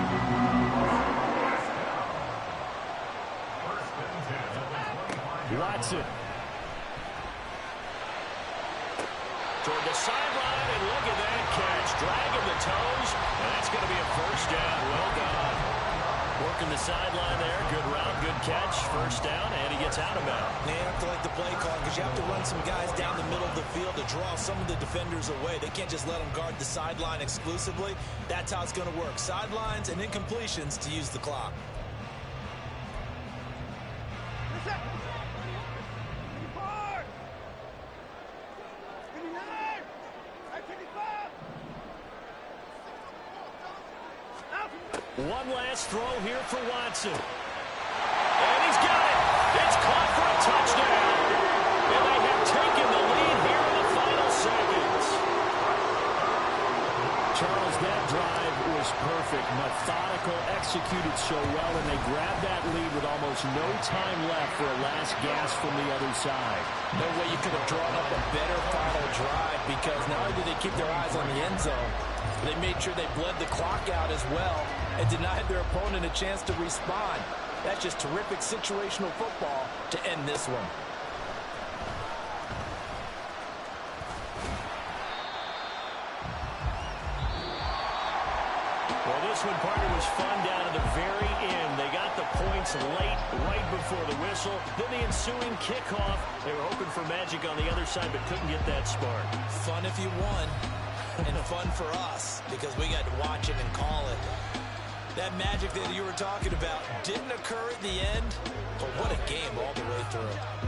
[SPEAKER 2] Watson. Toward the sideline, and look at that catch. Dragging the toes, and that's going to be a 1st down. Well done. Working the sideline there. Good route, good catch. 1st down, and he gets out of bounds.
[SPEAKER 5] They have to like the play call because you have to run some guys down the middle of the field to draw some of the defenders away. They can't just let them guard the sideline exclusively. That's how it's going to work. Sidelines and incompletions to use the clock.
[SPEAKER 2] One last throw here for Watson. And he's got it. It's caught for a touchdown. And they have taken the lead here in the final seconds. Charles, that drive was perfect. Methodical, executed so well, and they grabbed that lead with almost no time left for a last gasp from the other side.
[SPEAKER 5] No way you could have drawn up a better final drive because not only did they keep their eyes on the end zone, they made sure they bled the clock out as well and denied their opponent a chance to respond. That's just terrific situational football to end this one.
[SPEAKER 2] Well, this one, partner, was fun down at the very end. They got the points late, right before the whistle. Then the ensuing kickoff. They were hoping for magic on the other side, but couldn't get that spark.
[SPEAKER 5] Fun if you won, and fun for us because we got to watch it and call it. That magic that you were talking about didn't occur at the end, but what a game all the way through.